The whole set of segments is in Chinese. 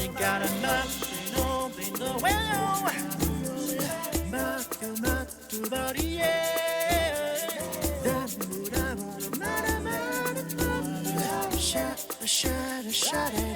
They got nothing open the well. Matu body, yeah. Shut it, shut it.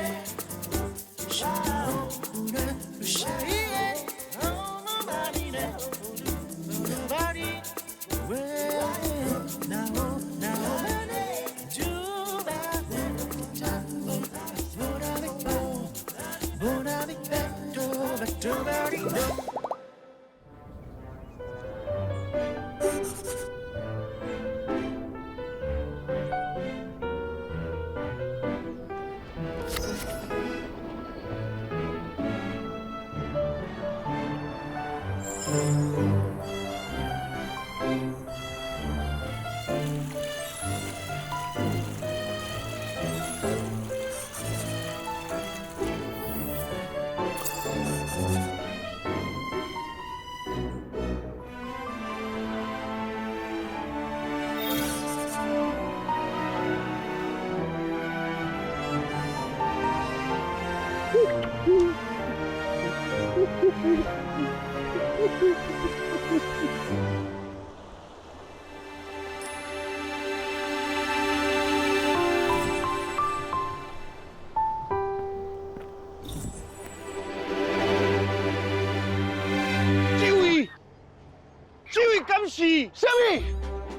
敢是什么？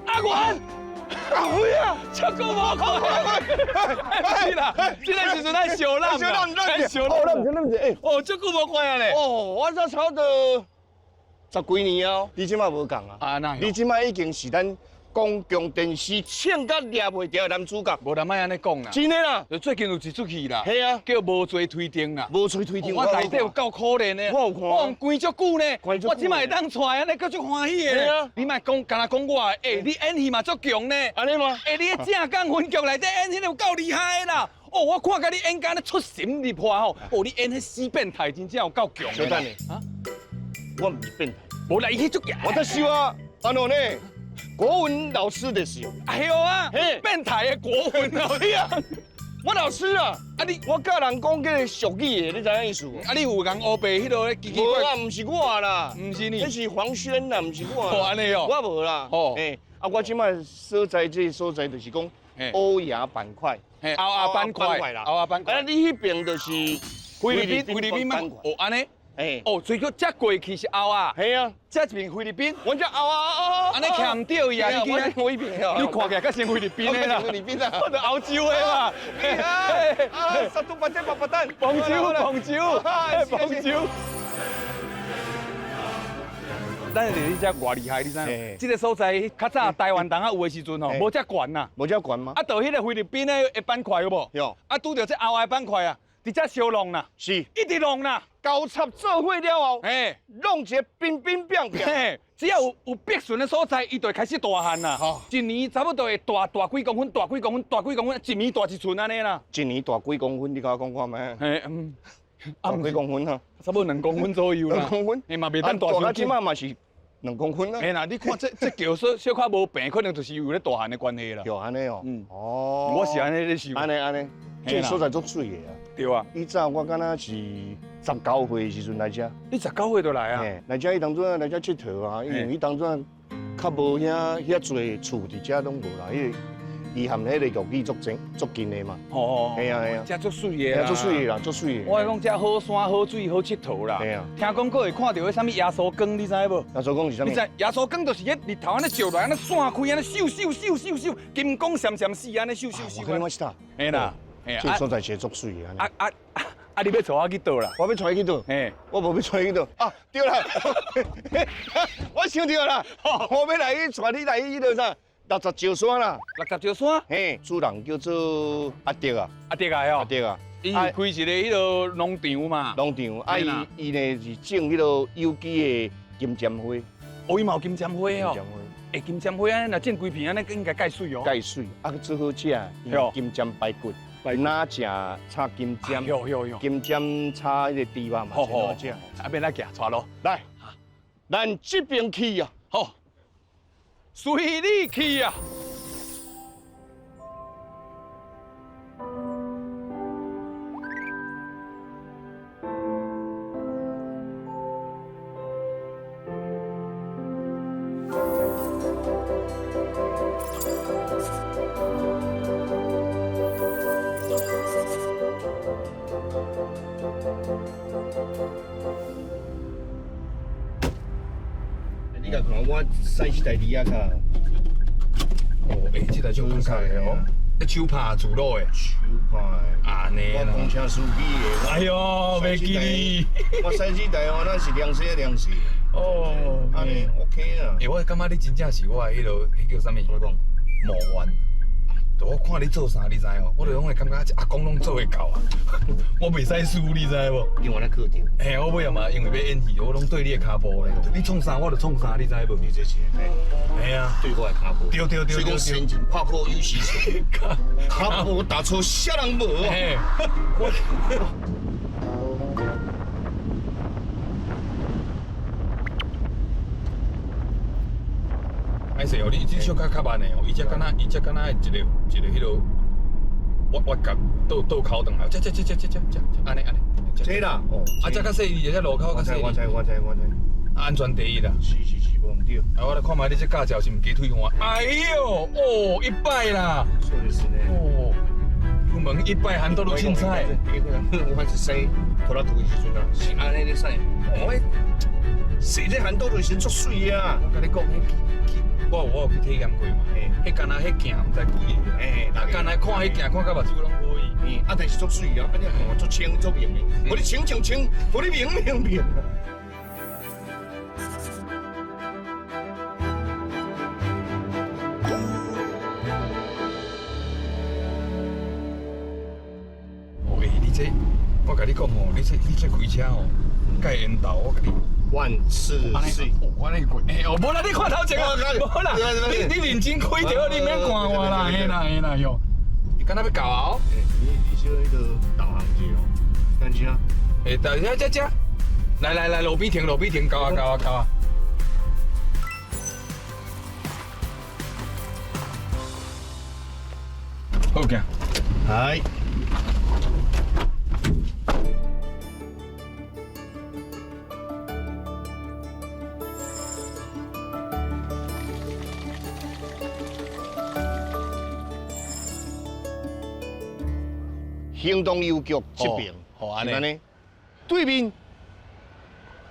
阿元，阿辉啊，超过无看，是啦，这个时阵在小浪啦，小浪，哦，足久无看啊咧。哦，我才炒到10几年啊，你即摆无共啊？啊，那你即摆已经是咱公共电视唱甲抓袂掉的男主角。无人莫安尼讲啦，真的啦，就最近有一出戏啦，系啊，叫无做推定啦。无吹推定，我内底有够可怜的，我有看，我关足久呢，久我即摆会当出来，安尼够足欢喜的。系啊，你莫讲，干那讲我，你演戏嘛足强呢。安尼吗？你的正港分局内底演戏有够厉害的啦。哦，我看甲你演甲咧出神入化吼，哦，你演迄死变态真正有够强。小等下，啊，我唔是变态，无来去足强。我在说啊，安怎呢？国文老师的时候，哎呦啊，嘿，变态的国文老师啊，我老师啊，我教人讲迄个俗语的，你知影意思无？啊，你有人黑白迄落奇奇怪？无啦，唔是我啦，唔是你，那是黄轩啦，唔是我。哦，安尼哦，我无啦。哦，啊，我即摆所在这所在就是讲欧亚板块，欧亚板块啦，欧亚板块。啊，你迄边就是菲律宾板块。哦，安尼。哦，所以说这过去是欧啊，系啊，这一边菲律宾，我这欧啊，安尼徛唔对伊啊，你我一边你看起来较像菲律宾的啦，菲律宾啊，我着欧洲的嘛，杀猪八戒八八蛋，棒球，棒球。咱你这偌厉害，你知？这个所在较早台湾人啊有的时阵吼，无遮悬呐，无遮悬吗？啊，到迄个菲律宾的板块有无？有。啊，拄着这欧的板块啊，伫遮烧弄啦，是，一直弄啦。交叉做伙了后，弄一个冰冰冰冰。只要有碧顺的所在，伊就会开始大汉啦。一年差不多会大几公分，大几公分，一年大一寸安尼啦。一年大几公分？你甲我讲看觅。大几公分啊？差不多2公分左右啦。2公分？嘛袂当大成。大即马嘛是2公分啊。啦，你看这叫小可无病，可能就是有咧大汉的关系啦。有安尼哦。哦。我是安尼咧想。安尼，这所在足水的啊。对啊。以早我敢若是19岁的时阵来遮。你19岁就来啊？来遮，伊当初来遮佚佗啊，因为伊当初较无遐多厝伫遮拢无啦，因为伊含迄个玉器足近的嘛。哦。系啊。遮足水的啦。足水的啦，足水的。我讲遮好山好水好佚佗啦。系啊。听讲佫会看到迄啥物耶稣光，你知无？耶稣光是啥物？你知耶稣光就是迄日头安尼照来，安尼散开，安尼咻，金光闪闪死安尼咻。我跟你讲是他。嘿啦。这所在是足水的。你要带我去倒啦？我要带去倒。我无要带去倒。啊，对啦，我想到啦，我要来去带你来去迄个啥60石山啦。60石山？主人叫做阿德啊。阿德啊，阿德啊。伊开一个迄个农场嘛。农场，伊呢是种迄个有机的金针花。哦，伊嘛有金针花哦。金针花安尼，若种规片安尼，应该介水哦。介水，啊，最好食，金针排骨。哪食炒金针，金针炒迄个猪肉嘛，最好食。啊，边来行，带路来，咱这边去啊，好，随你去啊。来看我驶这台车啊卡。哦，哎，这台就感觉的哦，手拍自路的，手拍的。安尼我公啦。车司机的。哎呦，袂记你。我驶这台哦，咱是良心良心。哦，安尼 OK 啦。哎，我感觉你真正是我迄落，迄叫啥物？我讲，模范。我看你做啥，你知哦？我就拢会感觉阿公拢做会到啊，我袂使输，你知无？另外那课程。嘿，我尾啊嘛，因为要演戏，我拢对你的骹步咧。你创啥，我就创啥，你知无？你这是嘿啊，对我的骹步。对对对所以讲先前拍破有时错，骹步踏错啥人无啊？嘿，哎势哦，你这小较慢的哦，伊只敢若一个迄落，我夹倒口顿来，这，安尼，这啦，哦，啊，这较细腻，这路口较细腻，我知。安全第一啦。是，无唔对。啊，我来看卖你这驾照是毋加退换？哎呦，哦，100啦，说的是呢。哦，出门100含多入凊彩。我是洗拖拉裤的时阵啊，是安尼咧洗。我洗这含多入先足水啊！我甲你讲，我有去体验过嘛，迄敢若迄镜毋知几个啦，啊，敢若看迄镜看到目睭拢可以。啊，但是足水啊，啊，你看足清足明的，互你清，互你明。哦，你这，我甲你讲哦，你这开车哦，该缘投我甲你。万事水。我那过，无啦，你看头前啊，无啦，你认真开着，你免看我啦，嘿啦哟，你敢若要搞啊？你小迄个导航机哦，看见啊？这，来，路边停，搞啊！好行。嗨。行动邮局这边，好安尼，对面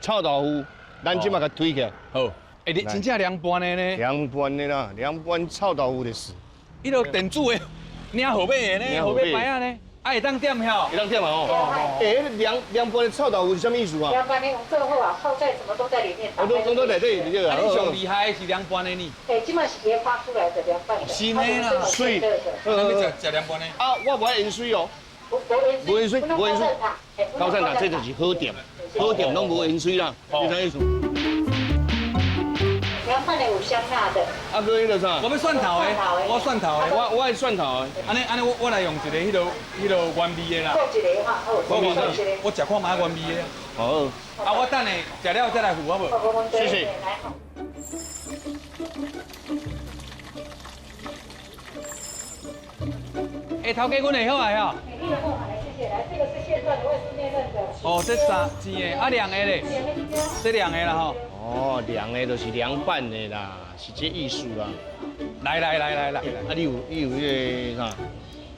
臭豆腐，咱即马甲推起来。好，你真正凉拌的呢？凉拌的啦，凉拌臭豆腐的事。迄落电子的，领号码的呢，号码牌啊呢，会当点晓？会当点嘛哦。凉拌的臭豆腐是什么意思啊？凉拌那种最后啊，泡菜什么都在里面。我都在内底对啊，你上厉害的是凉拌的呢？基本是研发出来的凉拌的。是的啦，水。要食凉拌的。啊，我不爱盐水哦。无盐水，高山塔这就是好店，好店拢无盐水啦，你啥意思？凉拌的有香辣的。啊，哥，迄个啥？我要蒜头的，我蒜头的。我爱蒜头的。安尼，我来用一个迄落原味的啦。够一个哈，好，我食看买原味的。好。啊，我等下食了再来付好无？谢谢。来好。头家，阮会好啊，吼。你的货来，谢谢。来，这个是现赚的，我也是内认的。哦，这3钱的，啊凉的咧，这凉的啦吼。哦，凉的就是凉拌的啦，是这意思啦。来。啊，你有迄个啥？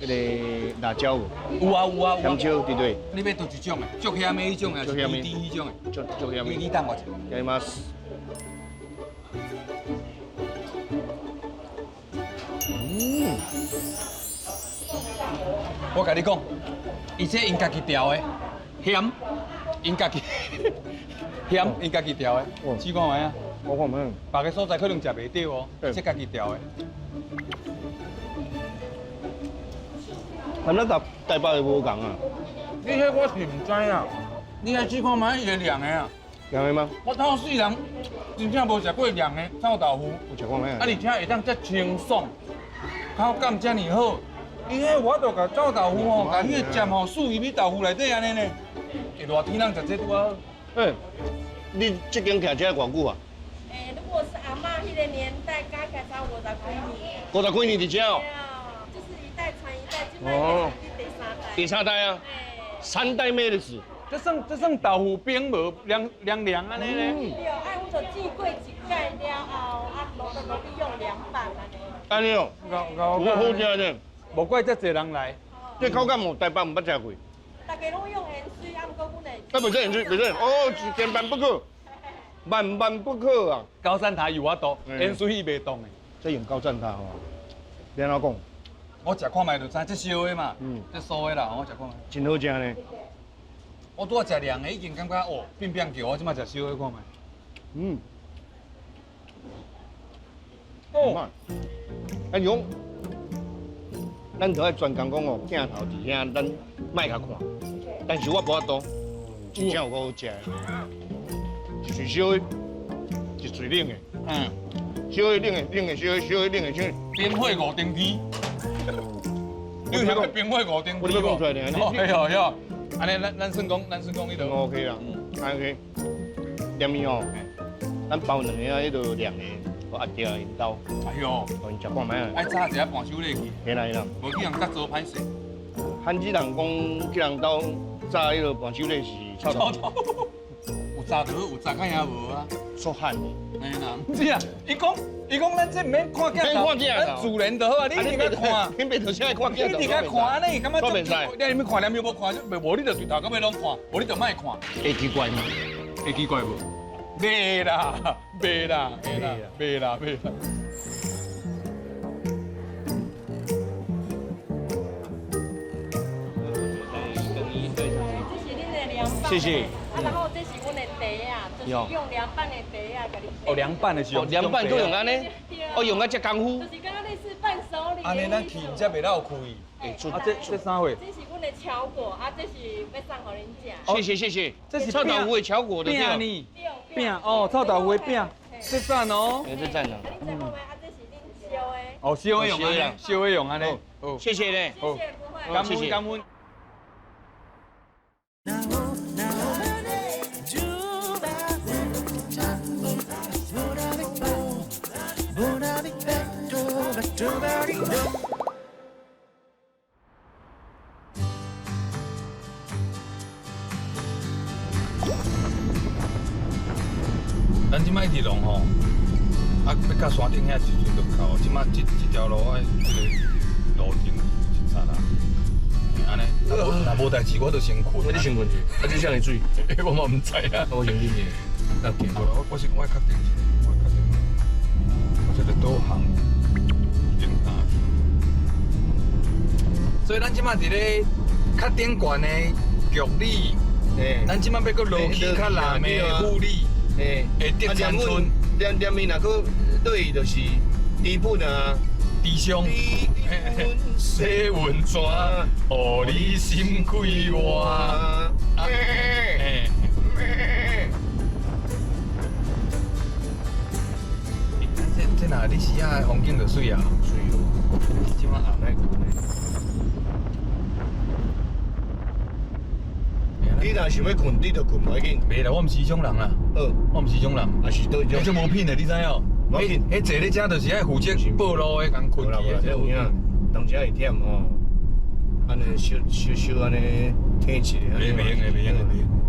迄个辣椒无？有啊。香蕉对对。你要倒一种的，足咸的迄种的，是甜迄种的。足咸的。你等我一下。给吗？我甲你讲，伊这因家己调的，咸，因家己咸，因家己调的，试看卖啊。我看卖。别个所在可能食袂到哦，这家己调的。咱台北的无共啊。你迄我是唔知啊，你来试看卖伊个凉的啊。凉的吗？我头世人真正无食过凉的臭豆腐，我食看卖啊。而且会当遮清爽，口感遮尔好。伊迄我著甲臭豆腐吼，甲迄个汁吼属于米豆腐内底安尼呢。热天人食这拄好。你这间徛这偌久啊如果是阿嬷迄个年代，刚开始50几年。 ？50几年伫这哦。就是一代传一代，现在也是第三代。第3代啊，3代目的事。这算豆腐冰无凉安尼呢？对，爱我就煮过一盖了后，落去用凉拌安尼。安尼哦，好食呢。无怪遮侪人来。这口感哦，台北唔捌食过。大家拢用盐水，毋过阮会。袂使盐水，袂使。哦，是咸淡不过。万万不可啊！高山塔有我多，嗯盐水鱼袂动的。这用高赞他哦，连老讲，我食看卖就知，这烧的嘛，这酥的啦，我食看卖。真好食呢。我拄仔食凉的，已经感觉哦变变叫，我即马食烧的看卖。嗯，哦，咱讲，咱就爱专讲讲哦，镜头伫遐，咱卖甲看。但是我无法度，真正有够好食的，一嘴烧的，一嘴冷的，嗯，烧的冷的，冷的烧的，烧的冷的烧的。冰火五丁天，你有听过冰火五丁天我你要讲出来呢，哦，嘿哦嘿哦，安尼咱算讲迄就个 OK 啦，OK。连面哦，咱包两个啊，迄个凉的，我压掉因兜，哎呦，互因食看卖啊。爱早一下半手礼去，嘿啦嘿啦，无去人甲做歹势。汉子人讲去人兜炸迄个伴手礼是臭豆腐，有炸倒，有炸看也无啊。出汗的。哎啦，不是啊，伊讲咱这唔免看镜头，免看镜头咱自然就好啊。你一直在看，恁别头先爱看镜头。你一直在看安尼，感觉我袂使你咪看，你咪无看，无你就对头到尾拢看，无你就莫看。会奇怪吗？会奇怪无？袂啦，袂啦，袂啦，袂啦，袂啦。这是恁的凉拌。谢谢。啊，然后这是阮的茶啊，就是用凉拌的茶啊，给你。哦，凉拌的是用凉拌都用安尼，哦用啊遮功夫就。是刚刚类似伴手礼。安尼咱气才袂漏开。会出啊，这啥货？这是阮的巧果啊，这是要送给恁食。谢谢谢谢，这是臭豆腐的巧果的饼对。呢？对饼哦，臭豆腐的饼，这赞哦。哎，这赞了。啊，恁再看卖啊，这是恁烧的。哦，烧的用安尼，烧的用安尼。哦，谢谢嘞。谢谢，不会。感谢谢恩感恩。 Now, do that. Buona di petto,咱即摆一直弄吼，啊，要到山顶遐时阵就到，即摆一条路啊，这个路径是啥啦？安尼，若无代志，我就先困。你先困去，啊，这像你水，我嘛唔知啊。我先啉者。那见过。我确定一下，我这个导航已经打去。所以咱即摆伫咧较顶悬的局里，咱即摆要搁落去较南的府里。 诶，会得长春，连面若搁对就是底本啊，地上写文纸，互你心归我。这哪你时啊风景就水啊，水哦，即摆暗来困。你若想要困，你就困，袂紧。袂啦，我毋是迄种人啦。好，我毋是迄种人，也是倒一种。这无品的，你知影？无要紧迄坐咧遮就是爱负责报路的，共困去的。这有影，当时会忝吼，安尼小安尼挺一下。袂用的，袂用的，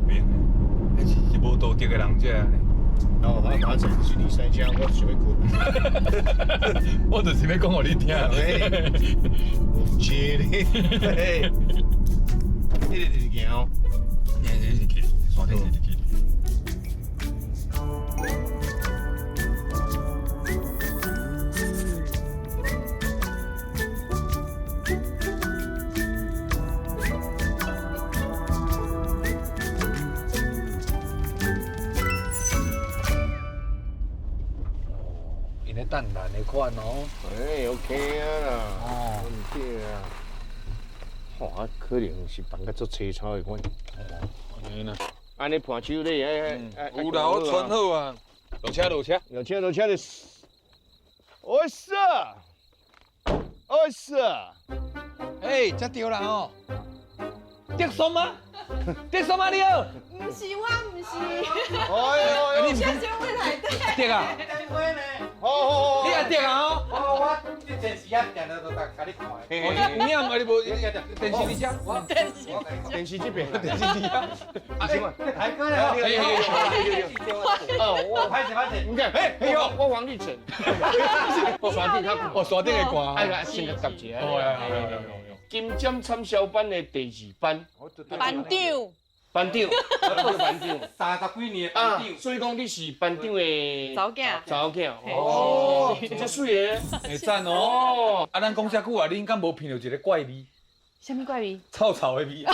袂用的。迄是无道德的人才安尼。然后马仔是第三声，我想要困。我就是要讲互你听。是哩，嘿，这个就是行哦。这是去，山顶就是去。因咧等咱的款哦。哎，OK 啊啦，哦，唔对啊。吼，啊，可能是放个做青草的款。安尼啦。安尼盘手咧，有啦，我穿好啊。落车，落车。落车的。哦是，哦是。哎，才对啦吼。德松吗？德松吗？你好。不是我，不是。哎呦，你小姐会来对。德啊？好，你也德啊？哦。我这电视啊，定了都甲你看。你啊，你无电视你遮？电视这边，电视你啊？啊，什么？台哥了，我拍摄，你看，哎呦，我王立成，山顶较高，哦，山顶的歌。哎呀，先来答一下。哦，有。金针产销班的第2班，班长。班长，我做班长。 30几年的班啊长，，所以讲你是班长的早囝，查某囝。哦，真水的。会赞哦。啊，咱讲遮久啊，你应该无闻到一个怪味，什么怪味？臭臭的味啊。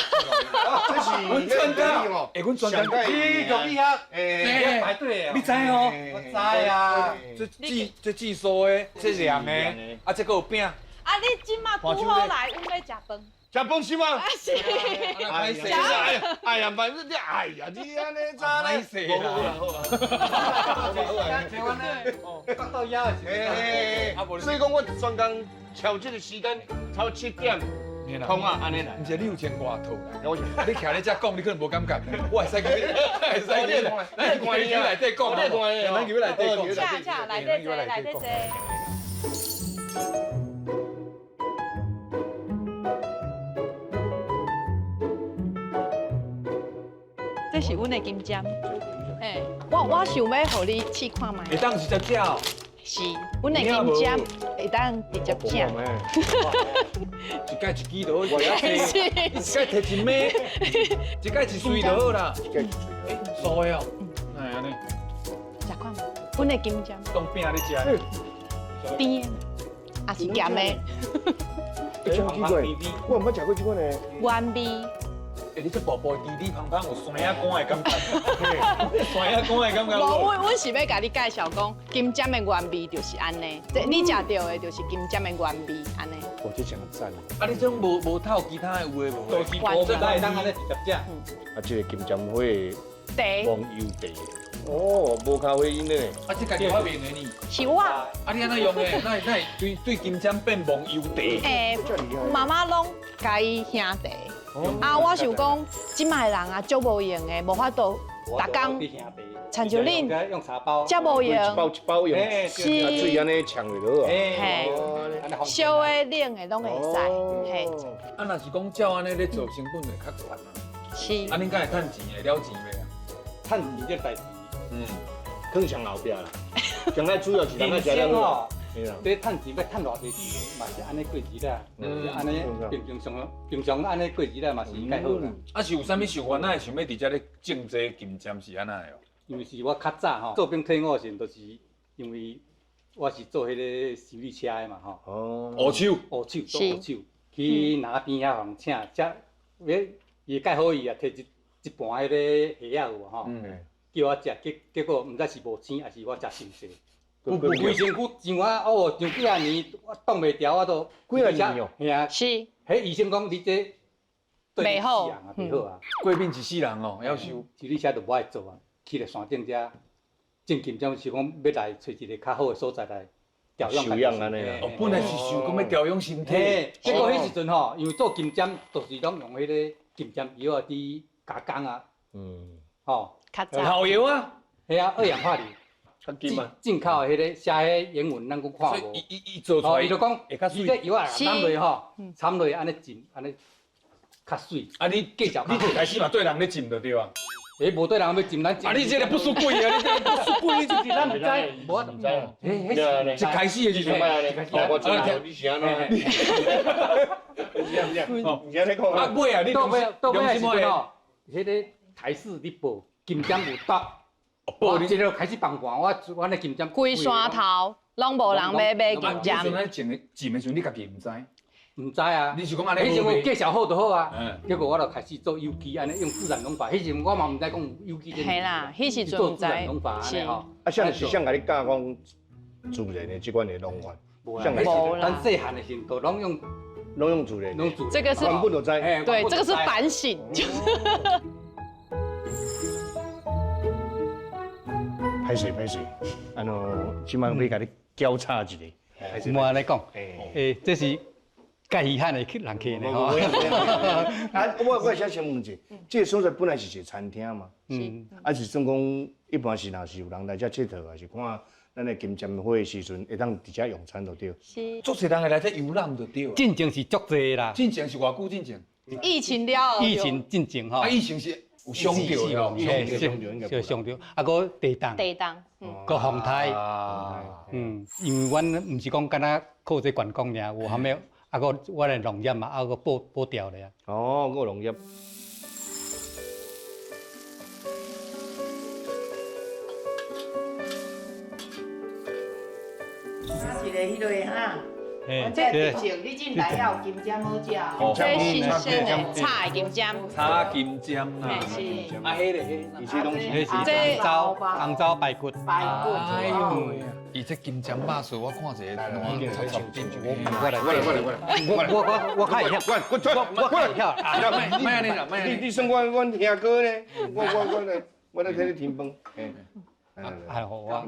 这是阮专家，哦。哎，阮专家，你就你遐诶，排队啊！你知哦？我知啊，这技术的，这凉的，啊，这个有饼，啊，你今嘛拄好来，阮要食饭。吃饭是吗？啊是，哎呀，哎呀，反正你哎呀，你安尼咋歹势啦。台湾咧，角到遐的时候，所以讲我专工调这个时间，差不多7点，通啊，安尼来。唔是你有钱外套啦，我你徛咧遮讲，你可能无感觉。我会使叫你，会使叫你，咱叫你来底讲，咱叫你来底讲。恰来这坐，来这坐。这是阮的金针，嘿，我想要互你试看卖。会当是只只哦，是，阮的金针会当直接食。一盖一支就好，一盖摕一枚，一盖一穗就好啦。素的哦，哎安尼，食看卖，阮的金针当饼咧食。甜的，也是咸的，真奇怪，我唔捌食过这款的。原味。哎，你这薄薄滴滴胖胖有山仔干的感觉，山仔干的感觉。无，阮是要甲你介绍讲，金针的原味就是安尼，你食到的就是金针的原味安尼。我这真赞。啊，你这种无透其他的有的无？都是这来当安尼直接食。啊，这个金针花茶黄油茶。哦，无咖啡因的。啊，这家己发明的呢？是我。啊，你安怎用的？那会对金针变黄油茶？诶，妈妈拢家己兄茶。啊，我想讲，即卖人啊，足无用的，无法度，逐工亲像恁，用茶包，遮无用，一包用，是水安尼呛落就好啊。嘿，烧的、冷的拢会使，嘿，啊，若是讲照安尼咧做，成本会较悬啊。是。啊，恁敢会趁钱的，了钱未啊？趁钱这代志，更上后壁啦。将来主要是人家食了好。这趁钱要趁偌济钱，嘛是安尼过日子，安尼平常安尼过日子嘛是介好啦。啊，是有啥物想法，哪会想要伫遮咧种这金针是安那的哦？因为是我较早吼做兵退伍时，就是因为我是做迄个修理车的嘛吼。哦。乌手，做乌手，去哪边遐互请，才要伊介好意啊，摕一盘迄个虾仔有无吼，叫我食，结果毋知是无青，还是我食伤济。规身躯上像几啊年，我挡袂牢，我都几啊年哦，嘿啊，是。迄医生讲你这袂好，袂好啊，过敏一世人哦，要修。修理车就无爱做啊，去咧山顶遮，正金针是讲要来找一个较好的所在来调养。修养安尼啦。哦，本来是想讲要调养身体。结果迄时阵吼，因为做金针，就是拢用迄个金针药啊，伫加工啊，吼，较早。好药啊，系啊，二氧化铝。进口的迄个写迄英文，咱讲看无。伊做出来，伊就讲，伊这药啊，掺落吼，掺落安尼浸，安尼较水。啊，你计较。你一开始嘛对人咧浸就对啊。诶，无对人要浸，咱浸。啊，你这个不输贵啊，你这个不输贵，你就是咱唔知，无唔知。一开始的时阵，我知道你是安怎。你安尼讲啊，尾啊，你到尾的时阵吼，迄个台式你报金针有毒。我这就开始放寒，我那金针规山头拢无人要买金针。咱浸的时阵，你家己唔知？唔知啊。你是讲安尼？迄时我介绍好就好啊。结果我就开始做有机，安尼用自然农法。迄时我嘛唔知讲有机。系啦，迄时阵做自然农法安尼吼。啊，像是甲你教讲自然的即款的农法，无啦。咱细汉的时都拢用自然。这个是原本就知。对，这个是反省。歹势，即摆要甲你交叉一个。我安尼讲，这是介稀罕的人客呢吼。啊，我先问一下，这个所在本来是一个餐厅嘛？啊是算讲一般是若是有人来遮佚佗，还是看咱的金针花的时阵，会当伫遮用餐就对。是。足侪人会来遮游览就对。进前是足侪啦。进前是偌久？进前？疫情了。疫情进前吼。啊，疫情是。有伤着哦，是伤着，啊个地动，个风台，因为阮毋是讲敢若靠这观光尔，有含有啊个我的农业嘛，啊个保掉了呀。哦，个农业。一个迄个哈，嘿，这特色，你进来要有金针好食哦。这是新鲜的菜金针，炒金针啦，嘿是。啊，迄个迄一些东西。迄是这红糟排骨，排骨，哎呦，伊这金针肉丝我看一下，我插进去。我来，我看一下，我看一下，卖安尼啦，卖安尼。你算我兄哥呢？我来替你添饭。还好我啊，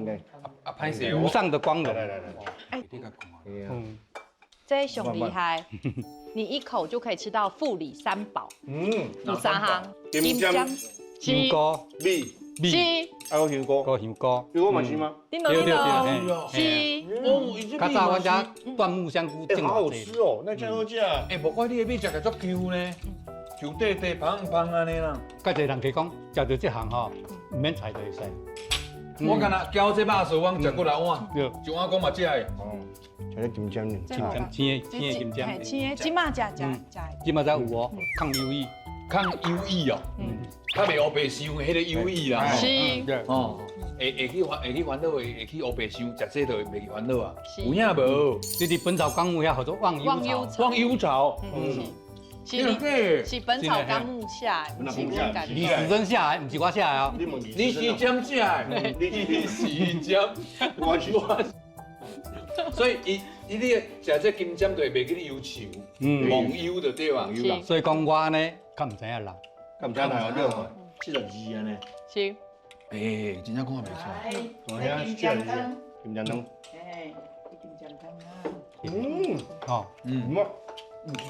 歹势无上的光荣。你甲看。嗯，这上厉害，你一口就可以吃到富里三宝，有三项，金针、香菇、米、是，还有香菇。个香菇，香菇嘛是吗？叮咚叮咚，是，较早阮遮椴木香菇种好好偌济，吃哦，那真好食。哎，无怪你的米食个足 Q 呢，Q 底底棒棒安尼啦。甲侪人去讲，食到这行吼，毋免菜就会使。我敢若交这肉丝，我食过来碗，对，一碗讲嘛食的。哦，像咧金针呢。金针青的金针，青的，即马食，即马才有哦，抗忧郁，抗忧郁哦，较袂黑白伤的迄个忧郁啦。是，哦，会去烦恼，会去黑白伤，食这就袂去烦恼啊。是有影无？你伫《本草纲目》遐叫做忘忧草，忘忧草。是是本草纲目下，不是我家李时珍写的，毋是我写的哦。你是针食的，你是针，我是。所以你食这金针就会袂记你忧愁，忘忧就对吧？所以讲我安尼，较毋知影人。咁真係有呢個72啊呢。是，哎，真正讲袂错。我遐金针汤，金針湯。哎，金针汤啊。哦，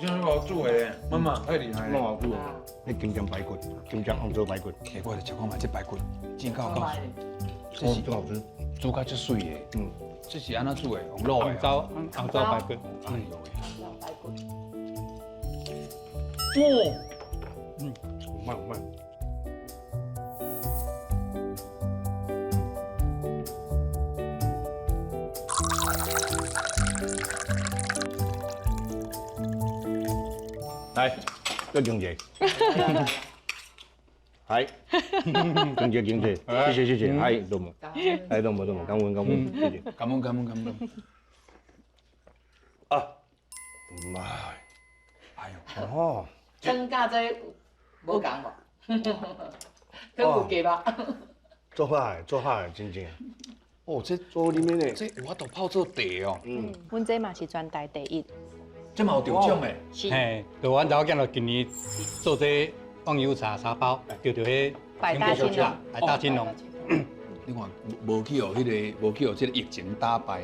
真正好煮的，妈妈太厉害了。好煮啊！你金針排骨，金針紅糟排骨。哎，我来食看嘛，这排骨真够够，这是最好吃。煮甲足水的。这是安怎煮的？用卤的。红糟排骨。哎呦喂。排骨。慢慢。来，再敬一個。係，敬謝，謝謝，係，多麼，係多麼，感恩，謝謝。感恩。啊，唔係，哎呦，哦，湯加這無共無，佢有加吧？做好的，真正。哦，这做裡面的，这有法度泡做茶哦，阮这嘛是全台第一，这嘛有得奖的。是嘿，就阮查某囝就今年做这忘忧茶包，叫做迄百大金龙，百大金龙。你看，无去哦，无去哦，这个疫情打败，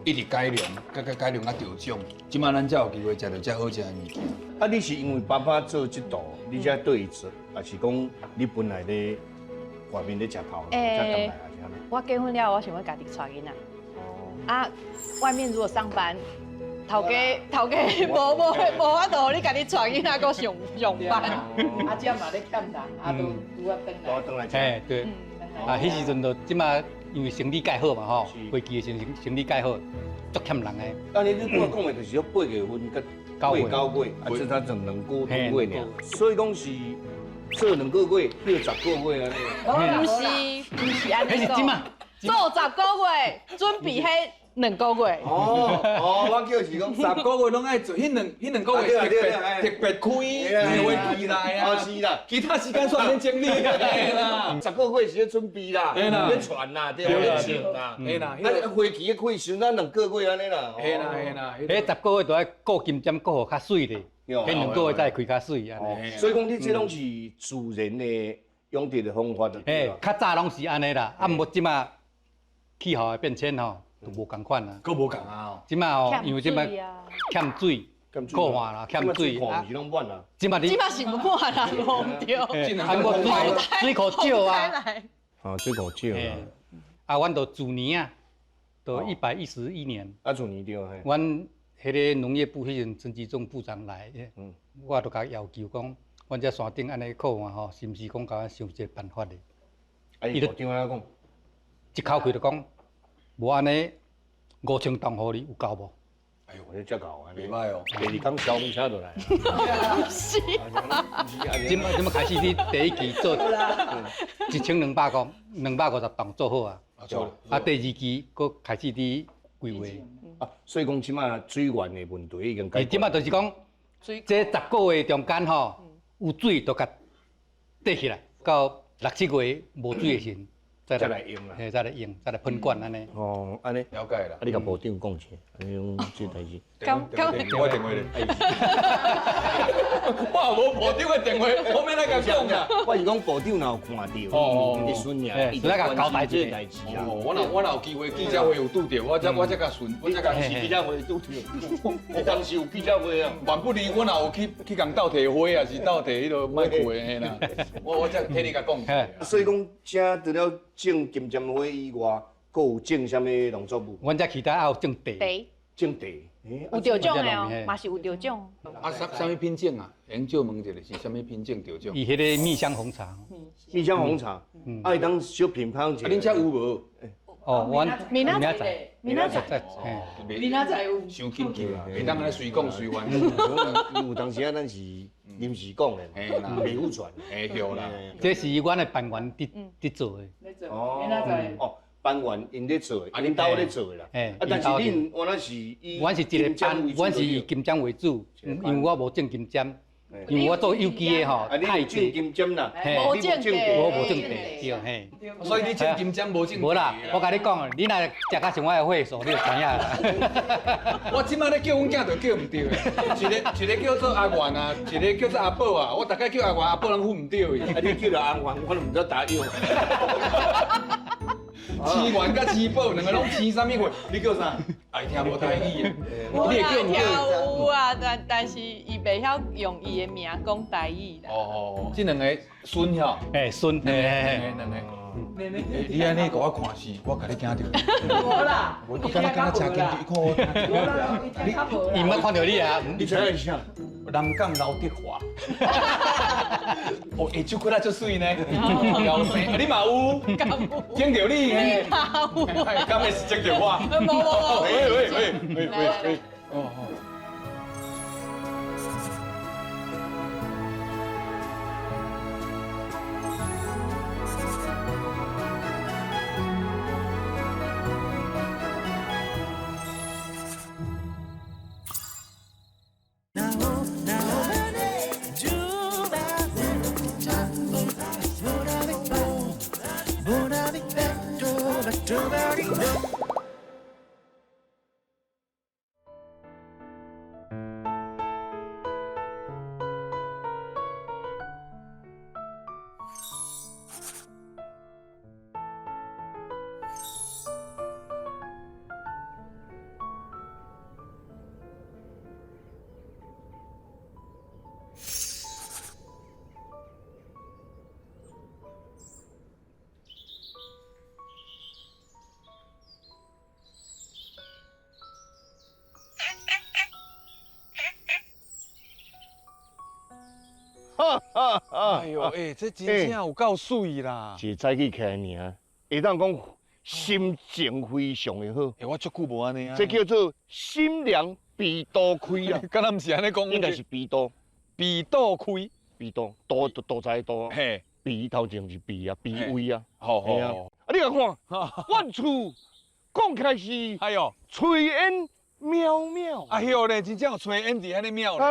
一直改良，改良啊得奖。即摆咱才有机会食到遮好食的物件。啊，你是因为爸爸做这道，你才对伊做，还是讲你本来咧外面咧食头，才刚来还是安尼？我结婚了，我想要家己带囡仔。啊，外面如果上班，头家无法度，你家己带囡仔，搁上班。啊，这嘛咧欠人，啊都拄啊转来。嘿，对。啊，迄时阵就即马因为生理介好嘛吼，飞机的生理介好，足欠人诶。啊，你我讲的就是要8月份甲8、9月，啊，这才剩2个多月尔。所以讲是做2个月，叫10个月安尼。不是安尼讲，做10个月，准备迄2个月。我叫是讲10个月拢爱做，迄两个月特别开，会期来啊。是啦，其他时间算免整理啦。 10个月是咧准备啦，咧传啦，对咧唱啦，嘿啦，啊，花期咧开时，咱2个月安尼啦。嘿啦。迄10个月都爱顾金针，顾好较水咧。迄2个月才会开较水安尼。所以讲你这拢是自然的养殖的方法的。嘿，较早拢是安尼啦，啊，毋过即马气候的变迁吼，都无共款啦。佫无共啊！即马吼，因为即马欠水，固化啦，欠水啊，是拢满啦。即马即马是不满啦，无对。啊，我水库少啊。啊，水库少啊。啊，阮都主年啊，都111年。啊，主年对嘿。阮迄个农业部迄阵陈吉仲部长来，我都甲要求讲，阮这山顶安尼靠换吼，是毋是讲甲阮想一个办法咧？啊，伊就点啊讲？一口气就讲，无安尼5000栋互你有够无？哎呦，我这真够啊！袂歹哦，第2天消防车就来。是。即马开始你第1期做1200公，250栋做好啊。啊，第2期佫开始你规划。啊，所以讲即马水源的问题已经解决。即马就是讲，这10个月中间吼，有水都甲缀起来，到6、7月无水的时阵，再来用啦，嘿，再来用，再来喷灌安尼。哦，安尼了解啦啊，。你甲部长讲一下，安尼讲这代志。我电话咧。我无部长的电话，我免来甲讲啊。我是讲部长若有看到，哦你孙呀，嘿所以甲交代这代志啊。哦，我若有机会记者会有拄着，我才甲顺，我才甲是记者会拄着，你当时有记者会啊？万不离我若有去共斗提花，也是斗提迄个麦克的嘿啦。我才替你甲讲。嘿，所以讲，这除了种金针花以外，还有种什么农作物？阮遮其他还有种地，地种地。有着种的哦，嘛是有着种。啊，什么品种啊？用少问一下，是什么品种着种？伊迄个蜜香红茶。蜜香红茶，啊，会当小品乓一下。啊，恁遮有无？哦，阮明仔载，明仔载，载，嘿，明仔载有。伤紧急啊，袂当安尼随讲随还。有当时啊，咱是临时讲的，嘿啦，袂有传。嘿对啦。这是阮的班员伫做的。明仔载。哦，班员因咧做的，啊，恁兜咧做的啦。嘿啊，但是恁原来是以阮是一个班，阮是以金针为主，因为我无种金针，因为我做有机的吼，啊，你有种金针啦，嘿无种地，我无种地，对嘿。所以你种金针无种地。无啦，我甲你讲，你若食到像我的会所，你就知影啦。我即摆咧叫阮囝就叫唔对的，一个叫做阿元啊，一个叫做阿宝啊，我大概叫阿元阿宝拢呼唔对伊。啊，你叫了阿元，我都唔知答应。青元甲青宝两个拢青啥物货？你叫啥？爱听无台语的，你会叫唔叫？有啊，但是伊袂晓用伊的名讲台语啦。哦，这两个孙吼，嘿，孙，嘿嘿嘿。两个。你安尼甲我看死，我甲你惊着。无啦，我敢若吃紧张，看我。无啦，伊听较无伊毋捌看到你啊？你知影啥？南港刘德华。哦，下手骨仔足水呢，腰生，啊你嘛有？见着你，敢会是见着我？喂，哦。哎呦，这真正有够水啦！是早起起来尔，会当讲心情非常的好。我足久无安尼啊。这叫做心凉鼻肚开啊，敢若毋是安尼讲？应该是鼻肚，鼻肚开，鼻肚肚在肚，嘿，鼻头前是鼻啊，鼻胃啊。好嘿啊，啊你来看，我厝讲起来是，哎呦，炊烟渺渺。哎呦咧，真正有吹烟伫安尼渺咧。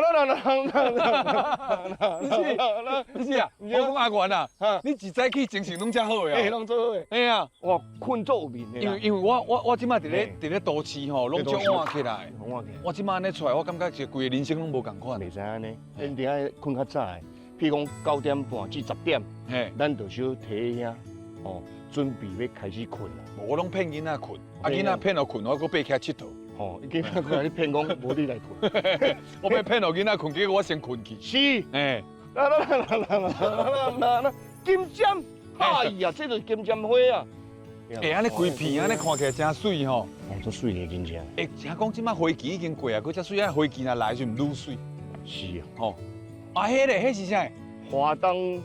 你是啊？我讲阿元啊，你一早起精神拢遮好呀？哎，拢做伙。哎呀，哇，困做面的。因为我即摆伫咧都市吼，拢足晚起来。我即摆安尼出来，我感觉是规个人生拢无共款。袂使安尼，咱定爱困较早的，譬如讲9点半至10点，嘿，咱就小提遐，哦，准备要开始困啦。我拢骗囡仔困，啊囡仔骗了困，我搁爬起来佚佗。哦，囡仔困，你骗讲无你来困。我要骗了囡仔困，结果我先困去。是，哎，金针，哎呀，这就是金针花啊！哎，安尼规片安尼看起来真水吼。哦，足水的真正。哎，听讲即摆飞机已经过啊，佫遮水啊，飞机若来就愈水。是啊，吼。啊，迄个，迄是啥？花灯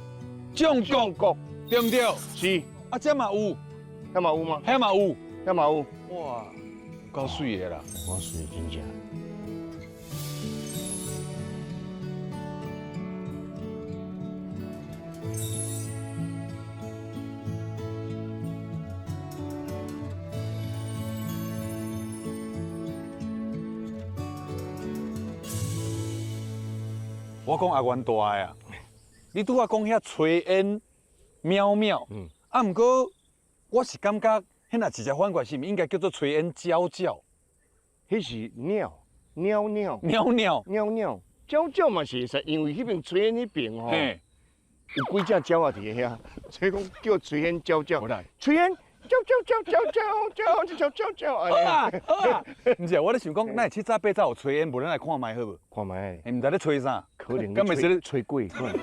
中国，对唔对？是。啊，这嘛有，遐嘛有吗？遐嘛有，遐嘛有。哇，够水的啦！我水真正。我讲阿元大个啊，你拄啊讲遐炊烟渺渺，啊，毋过我是感觉，迄若直接反过来是毋应该叫做炊烟焦焦？迄是鸟，鸟鸟袅袅，鸟鸟，鸟鸟嘛是会使，因为迄边炊烟迄边吼，嘿，有几只鸟啊伫遐，所以讲叫炊烟鸟鸟。好来，炊烟鸟鸟鸟鸟鸟鸟鸟鸟好鸟，啊好啊，毋是啊，我咧想讲，咱七早八早有炊烟，无咱来看卖好无？看卖，毋知咧炊啥？可能敢袂是咧吹粿，可能，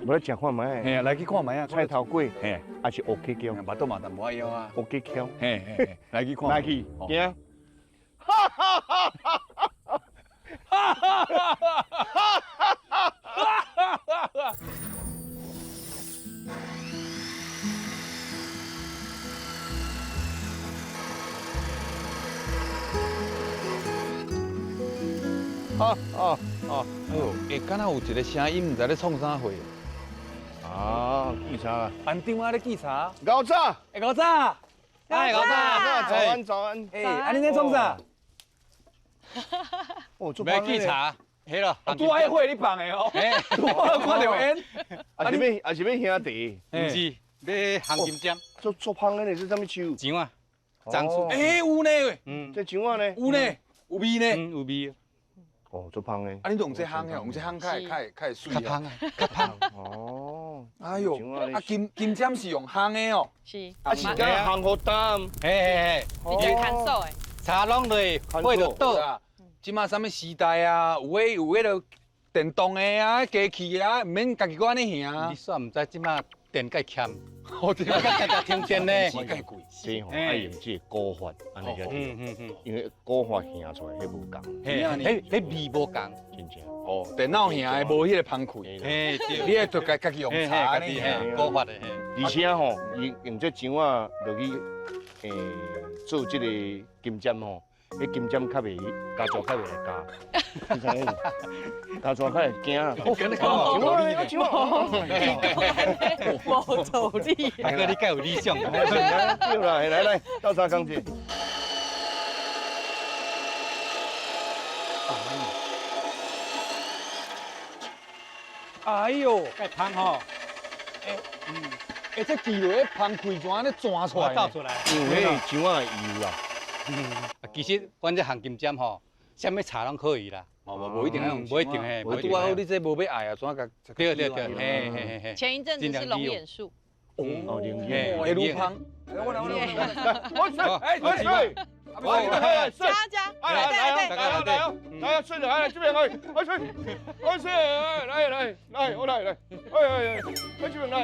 无咧食看卖，嘿啊，来去看卖啊，菜头粿，嘿，还是 OK 叫巴肚嘛淡薄仔枵啊， ，OK 叫，嘿嘿嘿，来去看，来去，哦行。哎呦，会敢若有一个声音，毋知咧创啥货？啊，记啥？班长啊，咧记啥？搞啥？哎，搞啥？哎，搞啥？早安，早安。哎，安尼咧创啥？哦，做要记查，迄咯，拄爱会你放的哦，拄我看到烟，还是要兄弟，毋是要黄金针做芳的呢是啥物树？姜啊，樟树，哎，有呢，这青蛙呢？有呢，有味呢。有味，哦，做芳的。啊，你用这香的，用这香开水较香啊，较香。哦，哎呦，啊金针是用香的哦，是，啊是讲烘好淡。嘿，直接看手诶，茶拢落，配着倒。啊，即马啥物时代啊，有迄个电动的啊，机器啊，毋免家己搁安尼行你。煞毋知即马电介欠，好对我家常停电呢。是介贵。这吼爱用这个古法，安尼才对。因为古法行出来迄无共，嘿，迄味无共。真正。哦，电脑行的无迄个芳气，嘿，你要家己用茶呢。古法的嘿。而且吼，用这姜啊落去做这个金针吼，迄金针较袂加抓较袂来加，你知影？加抓较会惊啊！跟你讲，姜啊！无道理。大哥，你介有理想。对啦，来，到啥工去？哎呦，介香吼，哎，这记落去芳气怎安尼转出来？倒出来。因为迄姜啊油啊，其实阮这黄金针吼，啥物茶拢可以啦。哦，无一定要用，不一定嘿，我拄好你这无要爱啊，怎啊甲？对，嘿。前一阵子是龙眼树，哦，灵嘿会愈芳。我加，来，睡了，来这边来，睡，来，我来，这边来，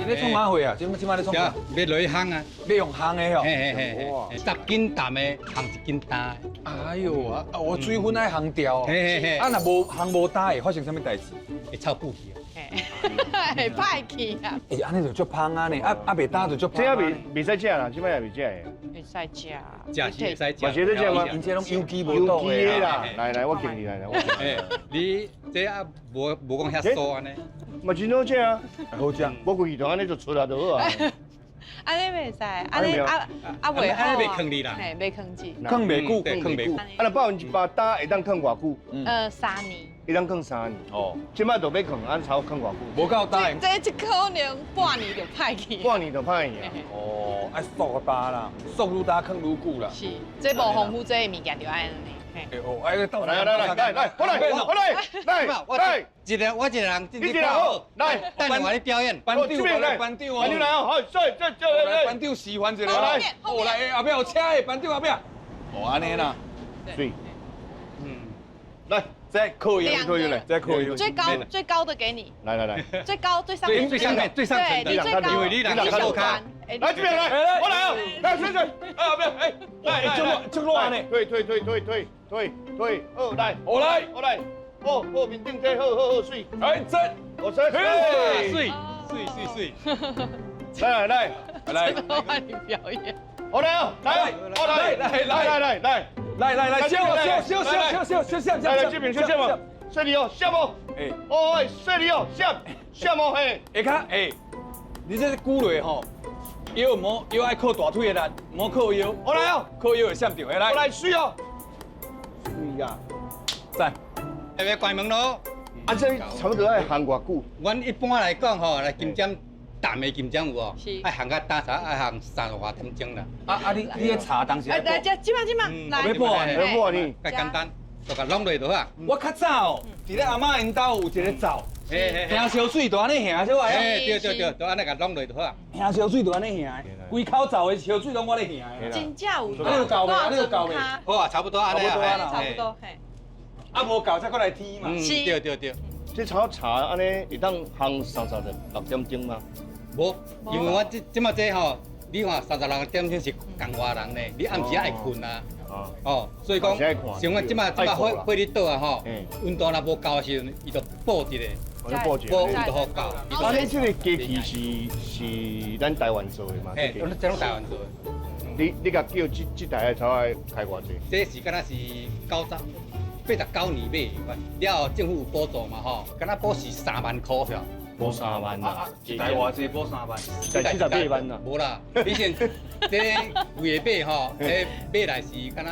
你咧创啥货啊？即马咧创啥？要落去烘啊，要用烘的哦。嘿，10斤淡的烘1斤淡的。哎呦啊！我水分爱烘掉。嘿，啊，若无烘无搭会发生啥物代志？会臭布去啊。会歹去啊，哎，安尼就足芳啊呢，啊袂搭就足芳。这未使食啦，这摆也未食的。会使食，食是会使食。嘛是在食吗？因这拢有机无有毒的机的啦啦。，来，我敬你来，嘿，你这啊无讲遐酥安尼。嘛真好食啊，好食。无规矩安尼就出来就好啊。安尼袂使，安尼袂好，安尼袂坑你啦。嘿，袂坑住，坑袂久，对，坑袂久。啊，若100%搭会当坑偌久？ 3年，会当坑3年。哦，即摆就要坑，按超坑偌久？无够搭的。这可能半年就歹去。半年就歹去啊。哦，爱速搭啦，速愈搭坑愈久啦。是，这无丰富，这物件就安尼。哦，哎，到来，我来，我一个人，你一个好，来，等下我你表演。班长来，班长来哦，好，来，班长示范一下来，哦来，后壁有车的，班长后壁。哦，安尼啦，对，来，再可以，可以嘞，再可以。最高的给你，来，最高最上面，最上层的，对，你最高，因为你人较高卡。来这边来，我来哦，来，水，哎，后边，哎，来，就乱呢，退，好，来，我来，好，面顶这，好，水，来，真，我水，水。来，我帮你表演。我来哦，来，笑，来这边，水里哦，下不？哎，哦，水里哦，下不？嘿，下骹，哎，你这句落吼，腰莫腰爱靠大腿的力，莫靠腰。我来哦，靠腰会闪掉的来。我来水哦。水呀！赞。要关门咯。啊，这差不多爱行偌久？阮一般来讲吼，来金针淡的金针有哦是，爱行到打茶，爱行30外点钟啦。你的茶当时来来，这即嘛来，要播啊要播啊你？介简单，就甲弄落就好。我较早哦，伫咧阿嬷因兜有一个灶，兄烧水就安尼下出来啊。对，就安尼甲弄落就好。兄烧水就安尼下，规口灶的烧水拢我咧下的。真正有。你有够未？你有够未？好啊，差不多安尼啊。差不多，嘿。啊，无够才过来添嘛。对。这炒茶安尼会当行36点钟吗？无，因为我即马这吼，你看36点钟是共外人呢，你暗时爱困啊。哦，所以讲，像我即马火力倒啊吼，温度若无够的时阵，伊就补一个，我就报一补个。温度好够。啊，你这个机器是咱台湾做的嘛？嘿，这种台湾做的。你甲叫这台的炒爱开偌济？这是敢若是89年买的款，了后政府有补助嘛吼，敢若补是3万块是吧？补3万啊！一台偌济补3万，才78万呐。无啦，以前这为买吼，这买来是敢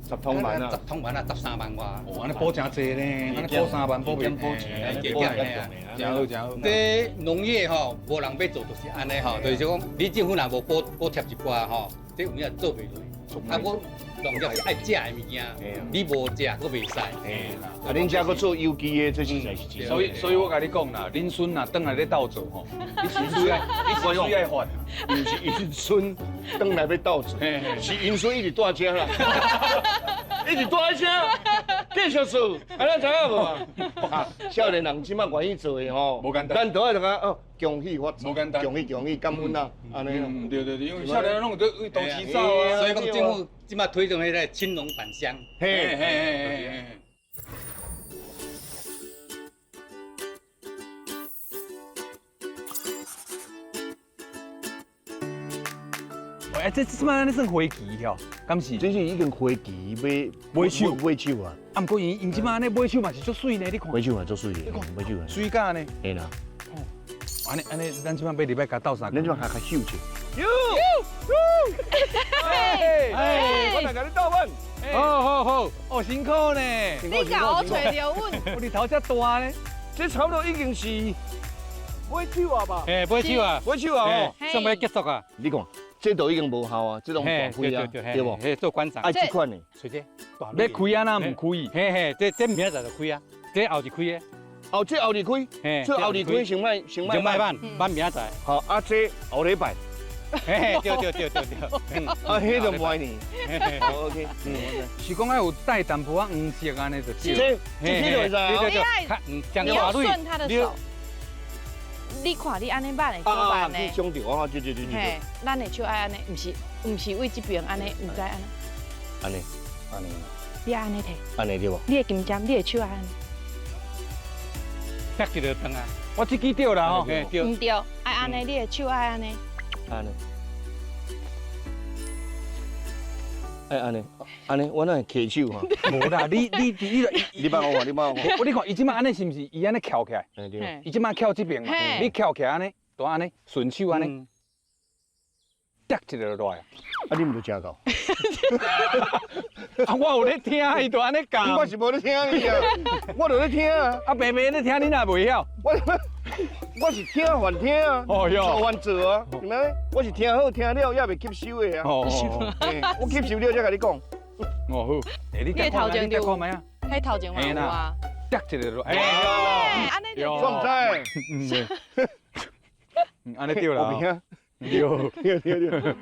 若10通万啊，10通万啊，13万外。哦，安尼补真济呢，安尼补3万补袂补钱，加减的啊，真好真好。这农业吼，无人要做，就是安尼吼，就是讲你政府若无补贴一寡吼，这有影做袂落。啊，我农业是爱食的物件，你无食佫袂使。啊，恁遮佫做有机的，这实在是真。所以我甲你讲啦，恁孙呐，等来咧斗做吼，你水爱发。毋是因孙转来要斗做，是因孙一直带遮啦，一直带遮，继续做，安尼知影无啊？啊，少年人即摆愿意做的吼，无简单咱都爱讲哦，恭喜发财，无简单恭喜感恩啦，安尼啦。对，因为少年人拢都都市走啊，所以讲政府即马推动迄个青农返乡。嘿。哎，这摆咧算花期吼，敢是？这是已经花期买手啊，啊，不过因即摆咧买手嘛是足水呢，你看。买手嘛足水的，买手啊。水甲呢？嘿啦。安尼，咱即摆买礼拜甲斗啥？咱即摆较秀者。哎，我来甲你斗问。好，哦辛苦呢。你甲我找着阮，我日头遮大呢。这差不多已经是买手啊吧？嘿，买手啊，买手啊哦。算要结束啊。你讲，这都已经无效啊，这种大开啊，对不？嘿，做观赏。爱这款的，随这。要开啊，那唔开。嘿，这明仔载就开啊，这后日开的。哦，这后日开，这后日开先卖办明仔载。好，啊这后礼拜。嘿，对。啊，迄就卖呢。好 OK，是讲要有带淡薄仔黄色安尼就对。这就会使。对，你要顺他的手。你看你安尼办的，我办的。兄弟，我对。嘿，咱的手爱安尼，唔是为这边安尼，唔该安尼。安尼。你安尼摕。安尼对不？你的金针，你的手爱安尼。拍一个灯啊！我这支对啦吼。唔对，爱安尼，你的手爱安尼。安尼。哎，安尼，我那会起手哈。无啦，你帮我看，你帮我看。你看，伊即摆安尼是毋是？伊安尼翘起来。对。伊即摆翘这边嘛，你翘起来安尼，都安尼顺手安尼，夹一个落来。啊，你唔就食到？啊，我有咧听，伊都安尼教。我是无咧听你啊，我就咧听啊。啊，白白咧听，你哪袂晓？我是听还听啊，做还做啊，是咪？我是听好听了，也袂吸收的啊。我吸收了才甲你讲。哦好，你头前就看卖啊？迄头前有啊。夹一个落，哎，安尼就。我唔知。安尼对啦。我听。对。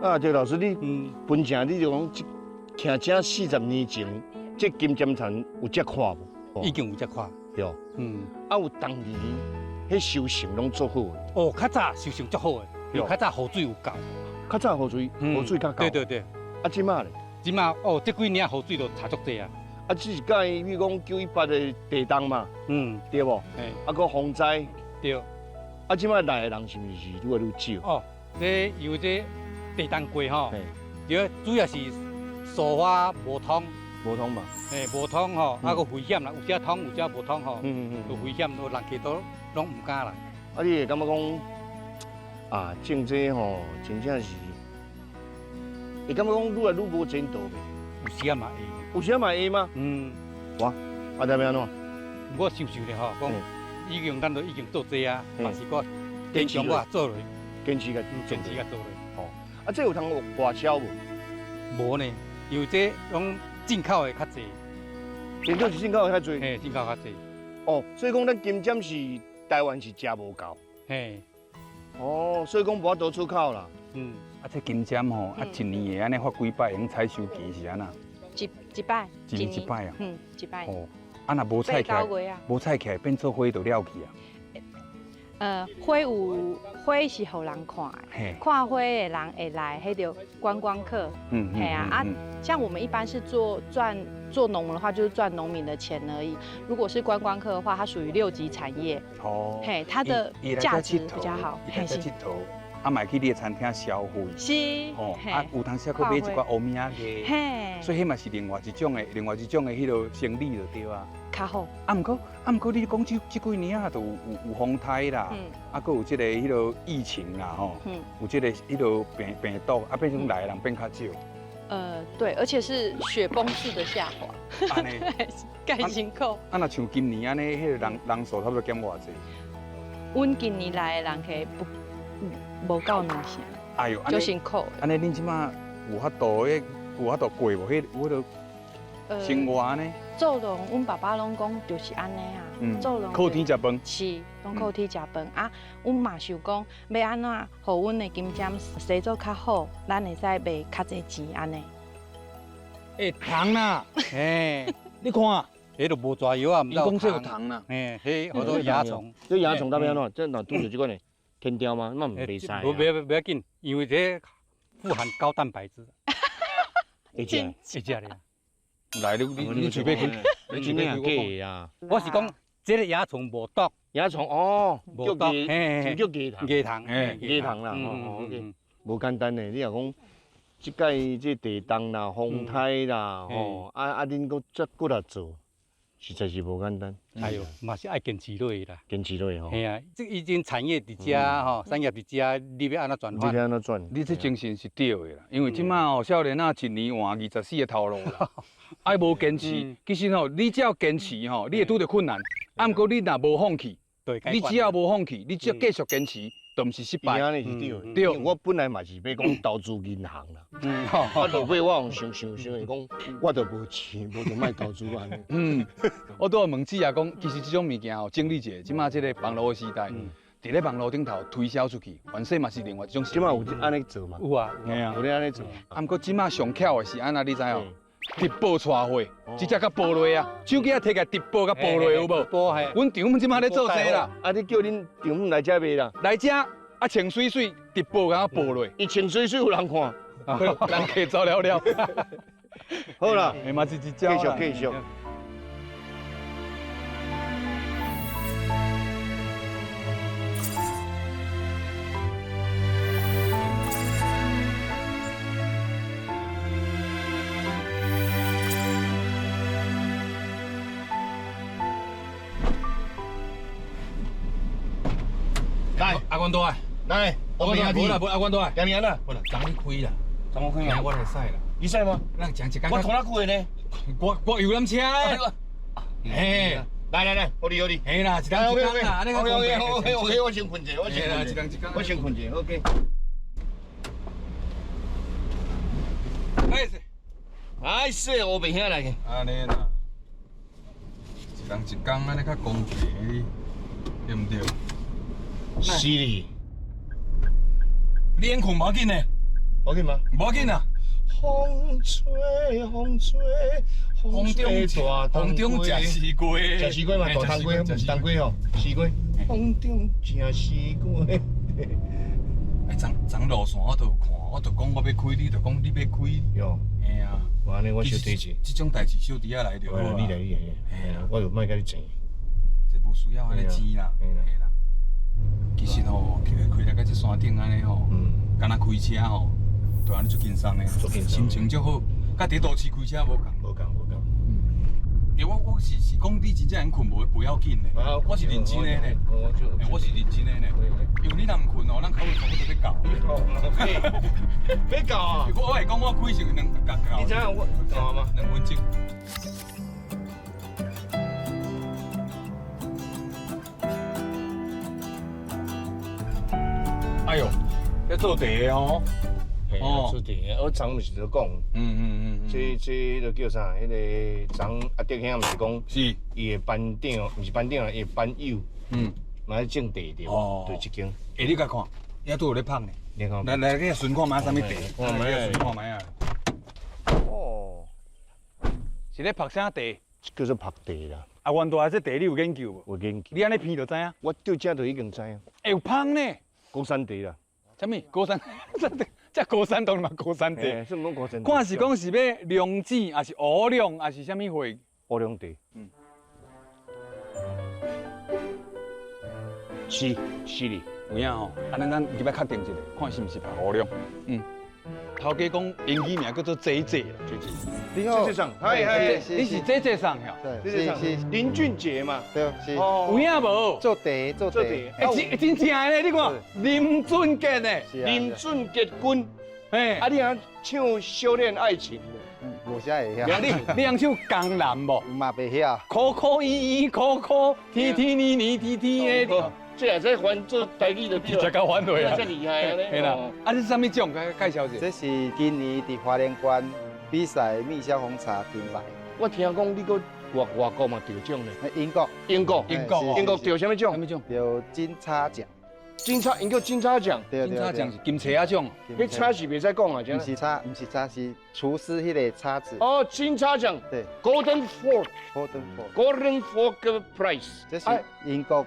啊，这老师你本正你就讲听正40年前，这金针田有遮看无？已经有遮看。对。啊，有当年迄收成拢做好的。哦，较早收成足好的，因为较早雨水有够。较早雨水较够。对。啊，即马咧？即马哦，这几年雨水都差足济啊。啊，只是讲比如讲918的地动嘛。对无？啊，个洪灾。对。啊，即马来的人是毋是愈来愈少？哦，这有这。地动过吼，对，主要是树花无通，无通嘛。嘿，无通吼，啊个危险啦，有只通，有只无通吼，有危险，有人去都拢唔敢来。啊，你会感觉讲啊，种这吼，真正是会感觉讲愈来愈无前途呗。有时啊嘛会，有时啊嘛会吗？哇，啊代表安怎？我想想咧吼，讲已经咱都已经做这啊，嘛是我坚持我做落，坚持个坚持个做落。哦，啊，这有通外销无？无呢，因为这拢进口的较济，进口是进口的较侪。嘿，进口较济。哦，所以讲咱金针是台湾是食无够。嘿，哦，所以讲无法度出口啦。啊，这金针吼，啊，一年会安尼发几摆用采收期是安那？一摆，一年一摆啊。一摆。哦，啊，若无采起来，无采起来变做花就了去啊。花是互人看的，看花的人会来，迄就观光客。嘿啊，像我们一般是做农的话，就是赚农民的钱而已。如果是观光客的话，它属于6级产业。哦，嘿，它的价值比较好。嘿，是。啊，买去你的餐厅消费。是。哦，啊，有当时佫买一寡乌米仔鸡。嘿。所以迄嘛是另外一种的迄落生理就对啊。较好。啊，毋过你讲这几年啊，都有风台啦，啊，佫有即个迄落疫情啦，吼，有即个迄落病毒，啊，变成来的人变较少。对，而且是雪崩式的下滑。安尼。盖辛苦。啊，若像今年安尼，迄个人数差不多减偌济？阮今年来的人客无够2成。哎呦，就辛苦。安尼恁即马有法度过无？迄落生活安尼。做农，阮爸爸拢讲就是安尼啊。做农靠天食饭。是，拢靠天食饭啊。阮嘛想讲要安怎，互阮的金针生做较好，咱会使卖较侪钱安尼。糖啦，嘿，你看，迄都无抓药啊，伊讲这个糖啦，嘿，迄好多蚜虫。这蚜虫代表安怎？这若拄着即款的天雕吗？那唔袂使。不要紧，因为这富含高蛋白质。会食的。来，你准备开，你真正假啊！我是讲，这个蚜虫无毒，蚜虫哦，无毒，嘿，叫鸡糖，鸡糖啦，无简单的。你若讲，即届这地动啦、风台啦，吼，恁搁再来做，实在是无简单。哎呦，嘛是爱坚持落去啦，坚持落去吼。嘿啊，这已经产业伫遮吼，产业伫遮，你要安怎转换？你要安怎转？你这精神是对的啦，因为即马哦，少年啊，一年换24个头路啦。爱无坚持，其实吼，你只要坚持吼，你会拄到困难。啊，毋过你若无放弃，你只要无放弃，你只要继续坚持，都毋是失败。安尼是对的。对，我本来嘛是要讲投资银行啦。啊，落尾我用想的讲，我都无钱，无就卖投资安尼。我拄要问姊啊，讲其实即种物件吼，整理一下，即马即个网络的时代，伫咧网络顶头推销出去，原说嘛是另外一种。即马有安尼做嘛？有啊，有咧安尼做。啊，毋过即马上巧的是安那，你知哦？直播带货，直接甲报落啊！手机啊摕起来直播甲报落有无？播嘿。阮场阮即马咧做这啦。啊，你叫恁场阮来遮卖啦？来遮啊，穿水水直播甲报落。伊穿水水有人看，人客走了了。好啦，下嘛是一招啦。继续。来，阿关多啊！来，我明天无啦，无阿关多啊！点名啦，我啦，昨你开啦，怎么开啊？我来使啦。你使吗？咱讲一讲。我从哪开呢？我游览车诶。嘿，来，好哩。嘿啦，一人一工啦，安尼较公平。OK，我先困者，我先困者，OK。哎是，我袂晓来嘅。安尼啦，一人一工安尼较公平，对唔对？是哩。你眼困无紧呢？无紧吗？无紧啊。风吹，风中食西瓜，食西瓜嘛，大冬瓜，冬瓜吼，西瓜。风中食西瓜。哎，昨路线我都有看，我就讲我要开，你就讲你要开。哟，嘿啊，我安尼我小弟者。这种代志小弟仔来就好啊。你来，嘿啊，我就莫甲你争。这无需要安尼钱啦，嘿啦。其实吼，开来到这山顶安尼吼，敢若开车吼，就安尼足轻松的，心情足好。甲伫都市开车无共。无共。我是讲你真正困无要紧的，我是认真的呢。我是认真的呢。因为你若唔困哦，咱口味差不多要到。要到啊！我会讲我开是2到。你知影我到吗？2分钟。哎呦，要做茶哦。做茶，我昨毋是在讲，这个叫啥？迄个昨阿德兄毋是讲，是伊的班长，毋是班长啦，伊的班友，嘛在种茶对，对一间。哎，你甲看，遐都有咧拍呢。你看，来，去顺看买啥物茶？看买啊，顺看买啊。哦，是咧拍啥茶？叫做拍茶啦。啊，原来这茶你有研究无？有研究。你安尼闻就知影。我对这就已经知影。会有香呢？高山茶啦。啥物？高山？这高山当然嘛高山茶。什么高山茶？看是讲是要良子，还是乌龙，还是啥物货？乌龙茶。是哩。有影吼，安尼咱入来确定一下，看是毋是拍乌龙。头家讲英语名叫做姐姐啦，姐姐。你好，姐姐上，嗨，你是姐姐上呀？姐姐上是林俊杰嘛？对，是。有影无？做茶。真正的，你看林俊杰呢？林俊杰君，哎，啊你啊唱《修炼爱情》无啥会晓。你会唱江南无？嘛袂晓。可可依依，可可天天你你天天的。这也在还做台语的对直接交反对啊！这厉害啊！嘿啦，啊，这是啥物奖？介绍一下。这是今年伫花莲县比赛蜜香红茶金牌。我听讲你个外国嘛得奖呢。英国得什么奖？什么奖？得金叉奖。因叫金叉奖。金叉奖是金叉奖。迄叉是袂使讲啊，不是叉，是厨师迄个叉子。哦，金叉奖。对 ，Golden Fork Prize。这是英国。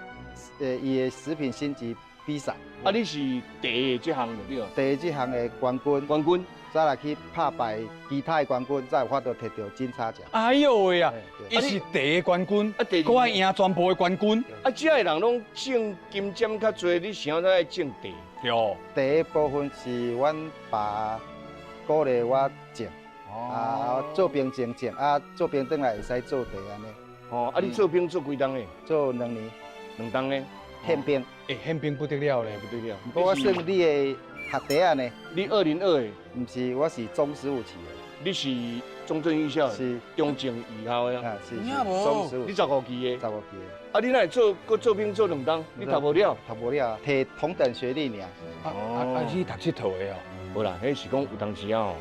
伊的食品星级比赛，啊，你是第这项对吧？第这项的冠军，再来去拍败其他的冠军，才有法度摕到金叉奖。哎呦喂啊！伊是第一冠军，搁爱赢全部的冠军。啊，这个人拢种金针较多，你想在种茶？对。第一部分是阮爸鼓励我种，做兵种，做兵转来会使做茶安尼。哦，啊，你做兵做几冬诶？做2年。2冬呢？宪兵，宪兵不得了嘞，不得了。不过我算你的学弟啊呢？你202的？不是，我是中15期的。你是中正艺校的？是中正艺校的啊？是。中15。你15期的？15期的。啊，你哪会做兵做2冬？你读无了？读无了，摕同等学历尔。你读佚佗的哦？无啦，迄是讲有当时啊，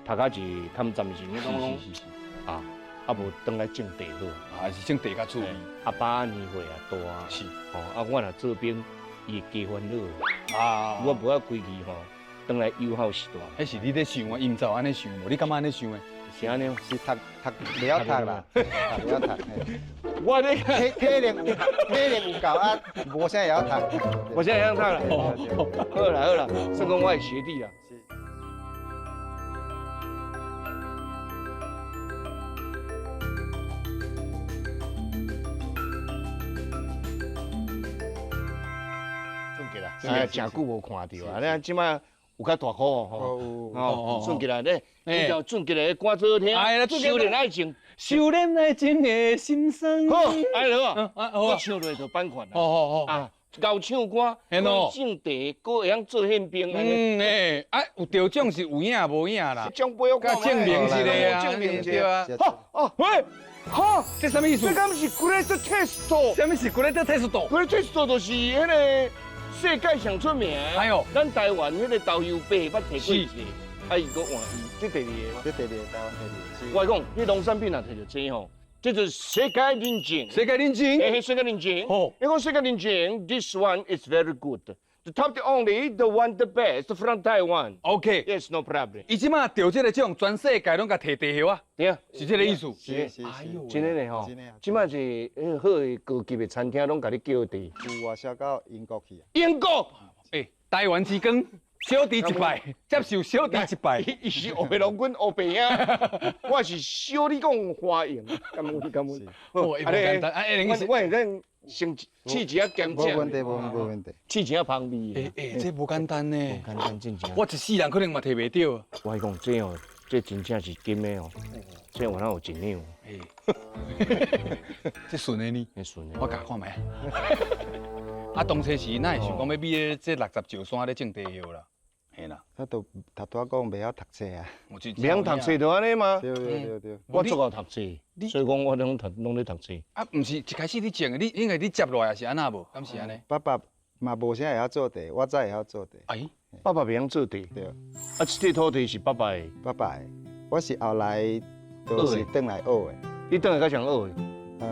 读到一坎站是你讲啊。啊，无转来种茶好，还是种茶较趣味。阿爸年岁也大，是哦。啊，我若做兵，伊会加烦恼啊。我无要规矩吼，转来友好时段。迄是你咧想啊，伊毋知安尼想无？你感觉安尼想诶？是安尼，是读袂晓读啦，袂晓读。我咧体力有够啊，无啥会晓读。我现在会晓读啦。好啦，算讲我的学弟啦。真久无看到啊！咱即摆有较大颗哦，顺起来咧，比较顺起来歌最好听。修炼爱情，修炼爱情的心声。好，哎好啊，我唱落就版权啦。好啊，教唱歌，种茶，搁会晓做宪兵安尼。有得奖是有影无影啦。奖杯我证明一个啊，证明对啊。喂。哈，这什么意思？这敢是 Great Taste？ 什么是 Great Taste？Great Taste 就是迄个世界上出名。哎呦，咱台湾迄个豆油饼捌摕过一个，啊伊搁换伊，这第2个。这第2个台湾第2个。我讲，你农产品也摕到这吼，这就是世界认证。世界认证？世界认证。好，你讲世界认证 ，This one is very good. The top, the only, the one, the best from Taiwan. OK. Yes, no problem. 伊即马得这个奖，全世界拢甲摕地号啊。对啊，是这个意思。是。哎呦，真的嘞吼。即马是好的高级的餐厅，拢甲你叫地。有啊，销到英国去啊。英国？台湾之光，小弟一拜，接受小弟一拜。伊是黑白郎君黑白兄，我是小你讲花样，感恩。哦，简单。我现在先试一下咸食。无问题。试一下香味。这无简单呢。简单真正。我一世人可能嘛摕袂到。我讲这哦，这真正是金的哦，这原来有一两。这顺的呢？很顺的。我夹看卖。啊，当初时哪会想讲要比这60石山咧种地药啦？嘿啦，他都头拄讲袂晓读册啊，袂晓读册就安尼吗？对。我足够读册，所以讲我拢咧读册。啊，毋是一开始你种的，你因为你接落来是安那无？敢是安尼？爸爸嘛无啥会晓做地，我才会晓做地。哎，爸爸袂晓做地，对。啊，这块土地是爸爸的。爸爸的，我是后来都是转来学的。你转来较上学的？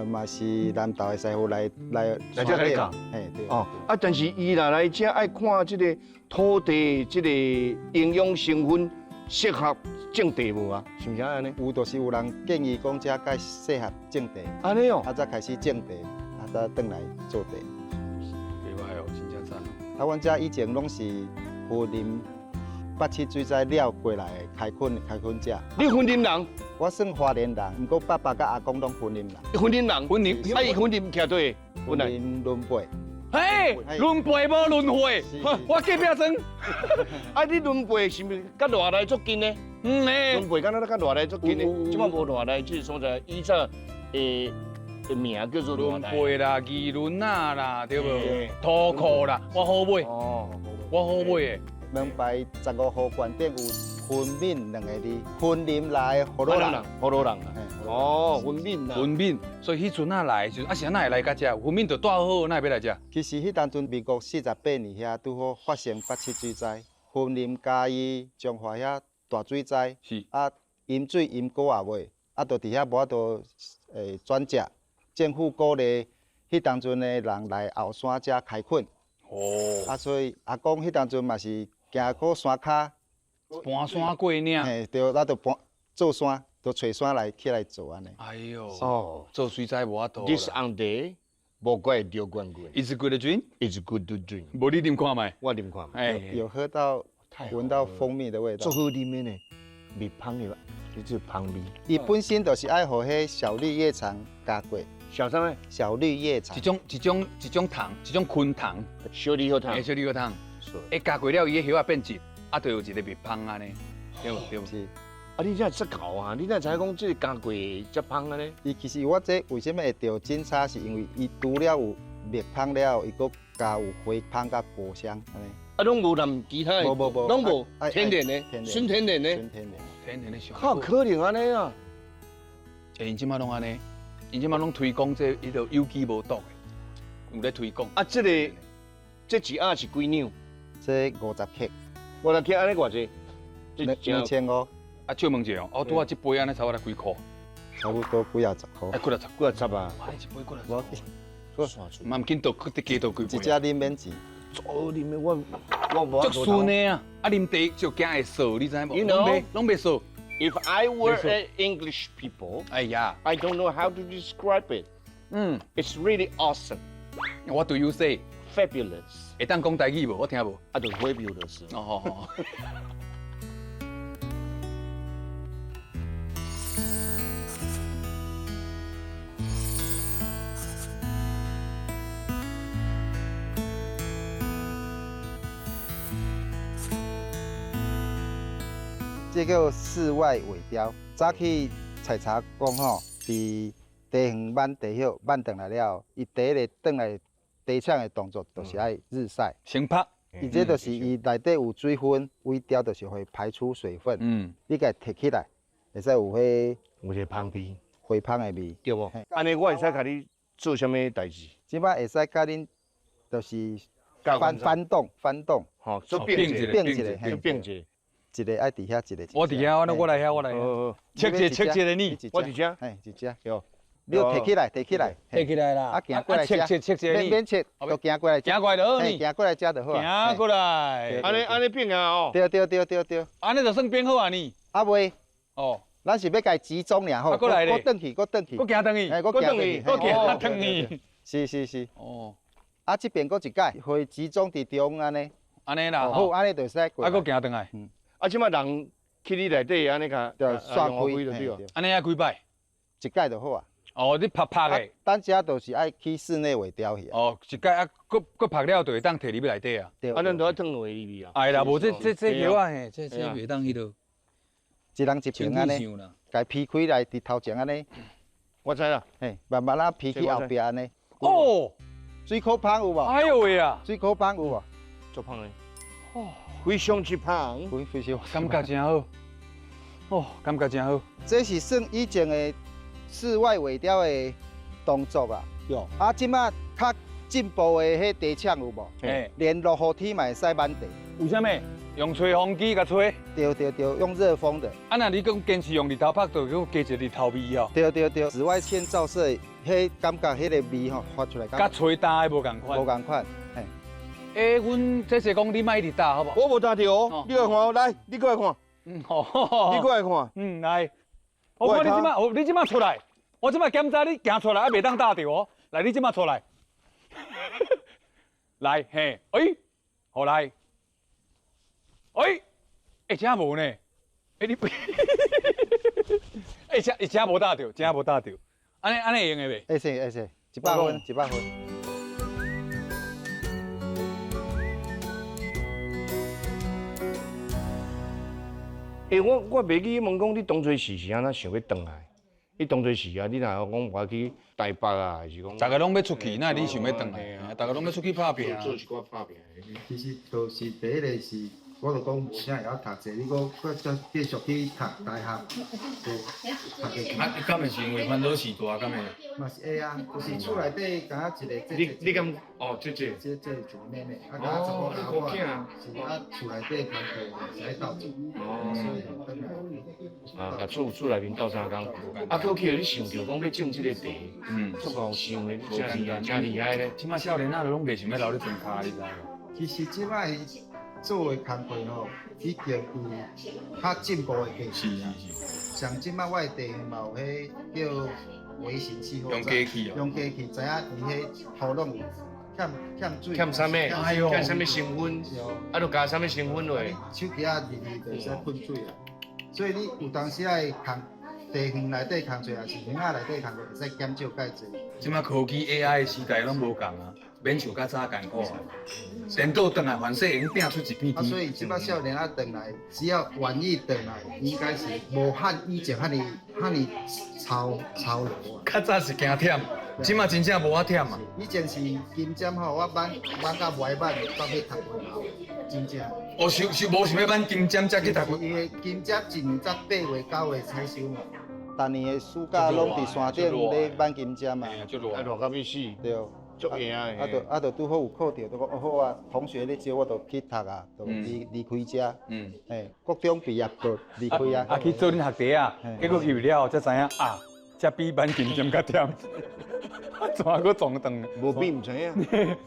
嘛是南投的师傅来这甲你教。嘿，对。哦，啊，但是伊若来这爱看这个土地这个营养成分适合种地无啊？是毋是安尼？有就是有人建议讲这该适合种地，安尼哦，啊才开始种地，啊才转来做地。袂歹哦，真正赞。啊，阮遮以前拢是云林8、7水灾了过来的开垦者。你云林人？我算花莲人，不过爸爸甲阿公拢云林人。云林人，云林，啊，伊云林徛对，云林轮背。嘿，轮背无轮回，我隔壁庄。啊，你轮背是毋是甲偌来足近呢？轮背敢若甲偌来足近呢？即摆无偌来即个所在，以前的名叫做轮背啦、二轮啊啦，对无？土库啦，我好买。哦，我好买的。门牌15号馆顶有云闽2个字，云林来葫芦人，葫芦人啊。哦，云闽啊。云闽，所以迄阵啊来，就是哪会来甲遮？云闽就带好，哪会要来遮？其实迄当阵民国48年遐拄好发生8、7水灾，云林嘉义、彰化遐大水灾，是啊，饮水饮过也袂，啊，就伫遐无法度转食，政府鼓励迄当阵的人来后山遮开垦。哦。啊，所以阿公迄当阵嘛是。行过山骹，搬山过岭，嘿，对，咱就搬做山，就找山来起来做安尼。哎呦，哦，做水灾无法度啦。 This on day， 无怪丢冠军。Is it good to drink? It's good to drink。无你啉看卖？我啉看卖。哎，有喝到，闻到蜂蜜的味道。做好啉的呢，味芳的，就是芳味。伊本身就是爱互迄小绿叶蝉加过。小啥物？小绿叶蝉。一种糖，一种昆糖。小绿叶糖。小绿叶糖。 会加过了，伊个叶仔变直，啊，就有一个蜜芳安尼，对无对无？是。啊，你真识搞啊！你哪知影讲这个加过才芳安尼？伊其实我这为什么会着真差，是因为伊除了有蜜芳了，伊佫加有花芳甲果香安尼。啊，拢无含其他的？无，拢无天然的，纯天然的。天然的。靠，可能安尼啊！像因即马拢安尼，因即马拢推广这迄个有机无毒的，有咧推广。啊，这一盒是几两？ 这50克，50克安尼偌济？2500。啊，借问一下哦，拄啊，一杯安尼差不多几箍？差不多几啊10箍。哎，几啊10啊？哇，一杯几啊10？我算出。嘛唔紧，多加多几杯。一只啉免钱。哦，啉的我无。足顺的啊！啊，啉茶就惊会涩，你知无？拢袂涩。 If I were an English people， 哎呀 ，I don't know how to describe it。It's really awesome。 What do you say？ Fabulous。 会当讲台语无？我听无。啊，就 fabulous。哦。这叫室外尾雕。早起采茶讲吼，伫地园挽地叶，挽转来了，伊第一个转来地抢的动作，就是爱日晒。先拍。伊这就是伊内底有水分，尾雕就是会排出水分。你甲摕起来，会使有迄有一个芳味，花芳的味，对无？安尼我会使甲你做啥物代志？即摆会使甲恁就是翻动，吼，做变一个，变一个。 一个爱伫遐，一个。我伫遐，我来遐，我来遐。切一个你，我伫遮，嘿，一只。有，你摕起来，摕起来啦。啊，行过来切一个你。免切，就行过来。行过来就好呢。行过来吃就好。行过来。安尼变啊哦。对。安尼就算变好啊你。啊未。哦。咱是要甲伊集中尔吼。过来咧。搁转去。搁行转去。搁行转去。是。哦。啊，这边搁一摆，会集中伫中安尼。安尼啦。好，安尼就使过。啊，搁行转来。啊，即摆人。 去你内底安尼甲，就刷开就对。安尼啊几摆？一摆就好啊。哦，你拍的。咱遮就是爱去室内尾雕去。哦，一摆啊，搁拍了就会当摕入去内底啊。啊，咱都要烫落去里啊。哎啦，无这叶啊嘿，这袂当迄落。一人一瓶安尼，家劈开来伫头前安尼，我知啦，嘿，慢慢啊劈去后壁安尼。哦，水果芳有无？哎呦喂啊，水果芳有无？足芳的。哦，非常之芳，非常。感觉真好。哦，感觉真好。这是算以前的室外尾雕的动作啊。有。啊，即马较进步的迄地抢有无？嘿，连落雨天嘛会使满地。为什么？用吹风机甲吹？对，用热风的。啊，那你讲坚持用日头拍，就加一个日头味哦。对，紫外线照射，迄感觉迄个味吼发出来。甲吹打的无共款。无共款，嘿。诶，阮这是讲你莫一直打，好不好？我无打着哦，你来看，来，你过来看。好。你过来看。来。我看你即马出来，我即马检查你行出来，还袂当打着哦。来，你即马出来。来，嘿，好来。真无呢，你，真无打着，真无打着，安尼会用的袂？会使，100分，100分。我袂记问讲你当初是安怎想要转来？你当初是啊，你若讲我去台北啊，还是讲？大家拢要出去，那你想要转来？大家拢要出去拍拼。做一寡拍拼。其实就是第一个是。我就讲无啥会晓读册，你讲再继续去读大学，啊，敢会是因为烦恼时大，敢会？嘛是会啊，就是厝内底敢若一个。你敢哦，这是一个妹妹，啊，敢若查某老婆，是啊，厝内底工作是爱斗做，所以啊，厝内面斗相共，啊，过去你想着讲要种这个地，足够想的，真厉害咧。即马少年仔拢袂想要留咧庄脚，你知无？其实即摆做的工课吼，已经有较进步的技术啊。像即摆我的地嘛有迄叫微型气候，用机器哦，用机器，知影伊迄土壤欠水，欠啥物？欠啥物成分？啊，著加啥物成分落？手机啊入去就会使喷水啊。所以你有当时爱工地园内底工作，也是园仔内底工作，会使减少介济。即马科技 AI 的时代拢无共啊。免像较早艰苦，电脑转来反正会拼出一片天。所以即摆少年仔转来，只要愿意转来，应该是无汉以前遐尼操劳啊。较早是惊忝，即马真正无法忝啊。以前是金针吼，我挽到歪挽就到去读书，真正。我是无想要挽金针才去读书。因为金针一年才8月9月采收嘛，逐年的暑假拢伫山顶咧挽金针嘛，热到要死。对。足硬诶！啊，拄好有考着，都讲好啊，同学咧招我就去读啊，就离开遮。国中毕业就离开啊。啊，去做恁学弟啊，结果去了才知影啊，这比挽金针较忝，怎啊搁撞断？无比唔知影，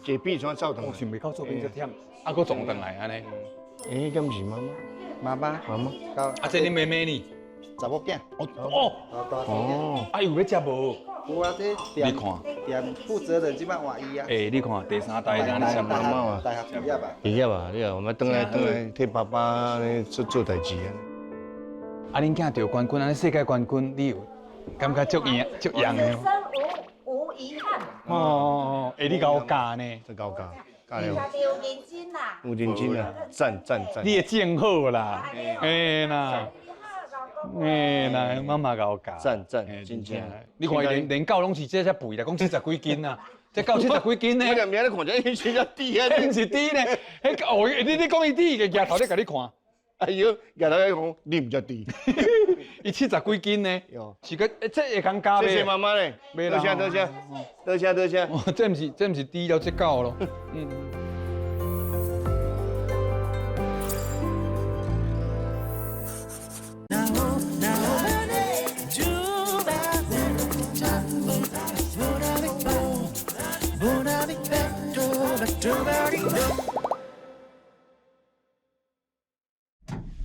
一比怎走断？我想袂到做比较忝，啊搁撞断来安尼。敢毋是妈妈？啊，这恁妹妹呢？查某囝。哦。啊，有要接无？有啊，这店负责人即摆换伊啊。你看第三代咱上妈妈嘛，大学毕业吧。毕业吧，你啊，我们等来替爸爸咧做代志啊。啊，恁囝得冠军，安尼世界冠军，你有感觉足样的？人生无遗憾。哦，你甲我教呢？真高教，加油认真啦！有认真啊，赞！你会正好啦，啦。妈妈甲我教。赞，真正。你看连狗拢是这肥啦，讲70几斤啊，这狗70几斤呢？我连明仔看着伊是只低啊，毋是低呢？你讲伊低，伊个额头咧甲你看。哎呦，额头咧讲你唔只低，伊70几斤呢？是个这会讲加谢谢妈妈咧，多谢。这毋是低了这狗咯。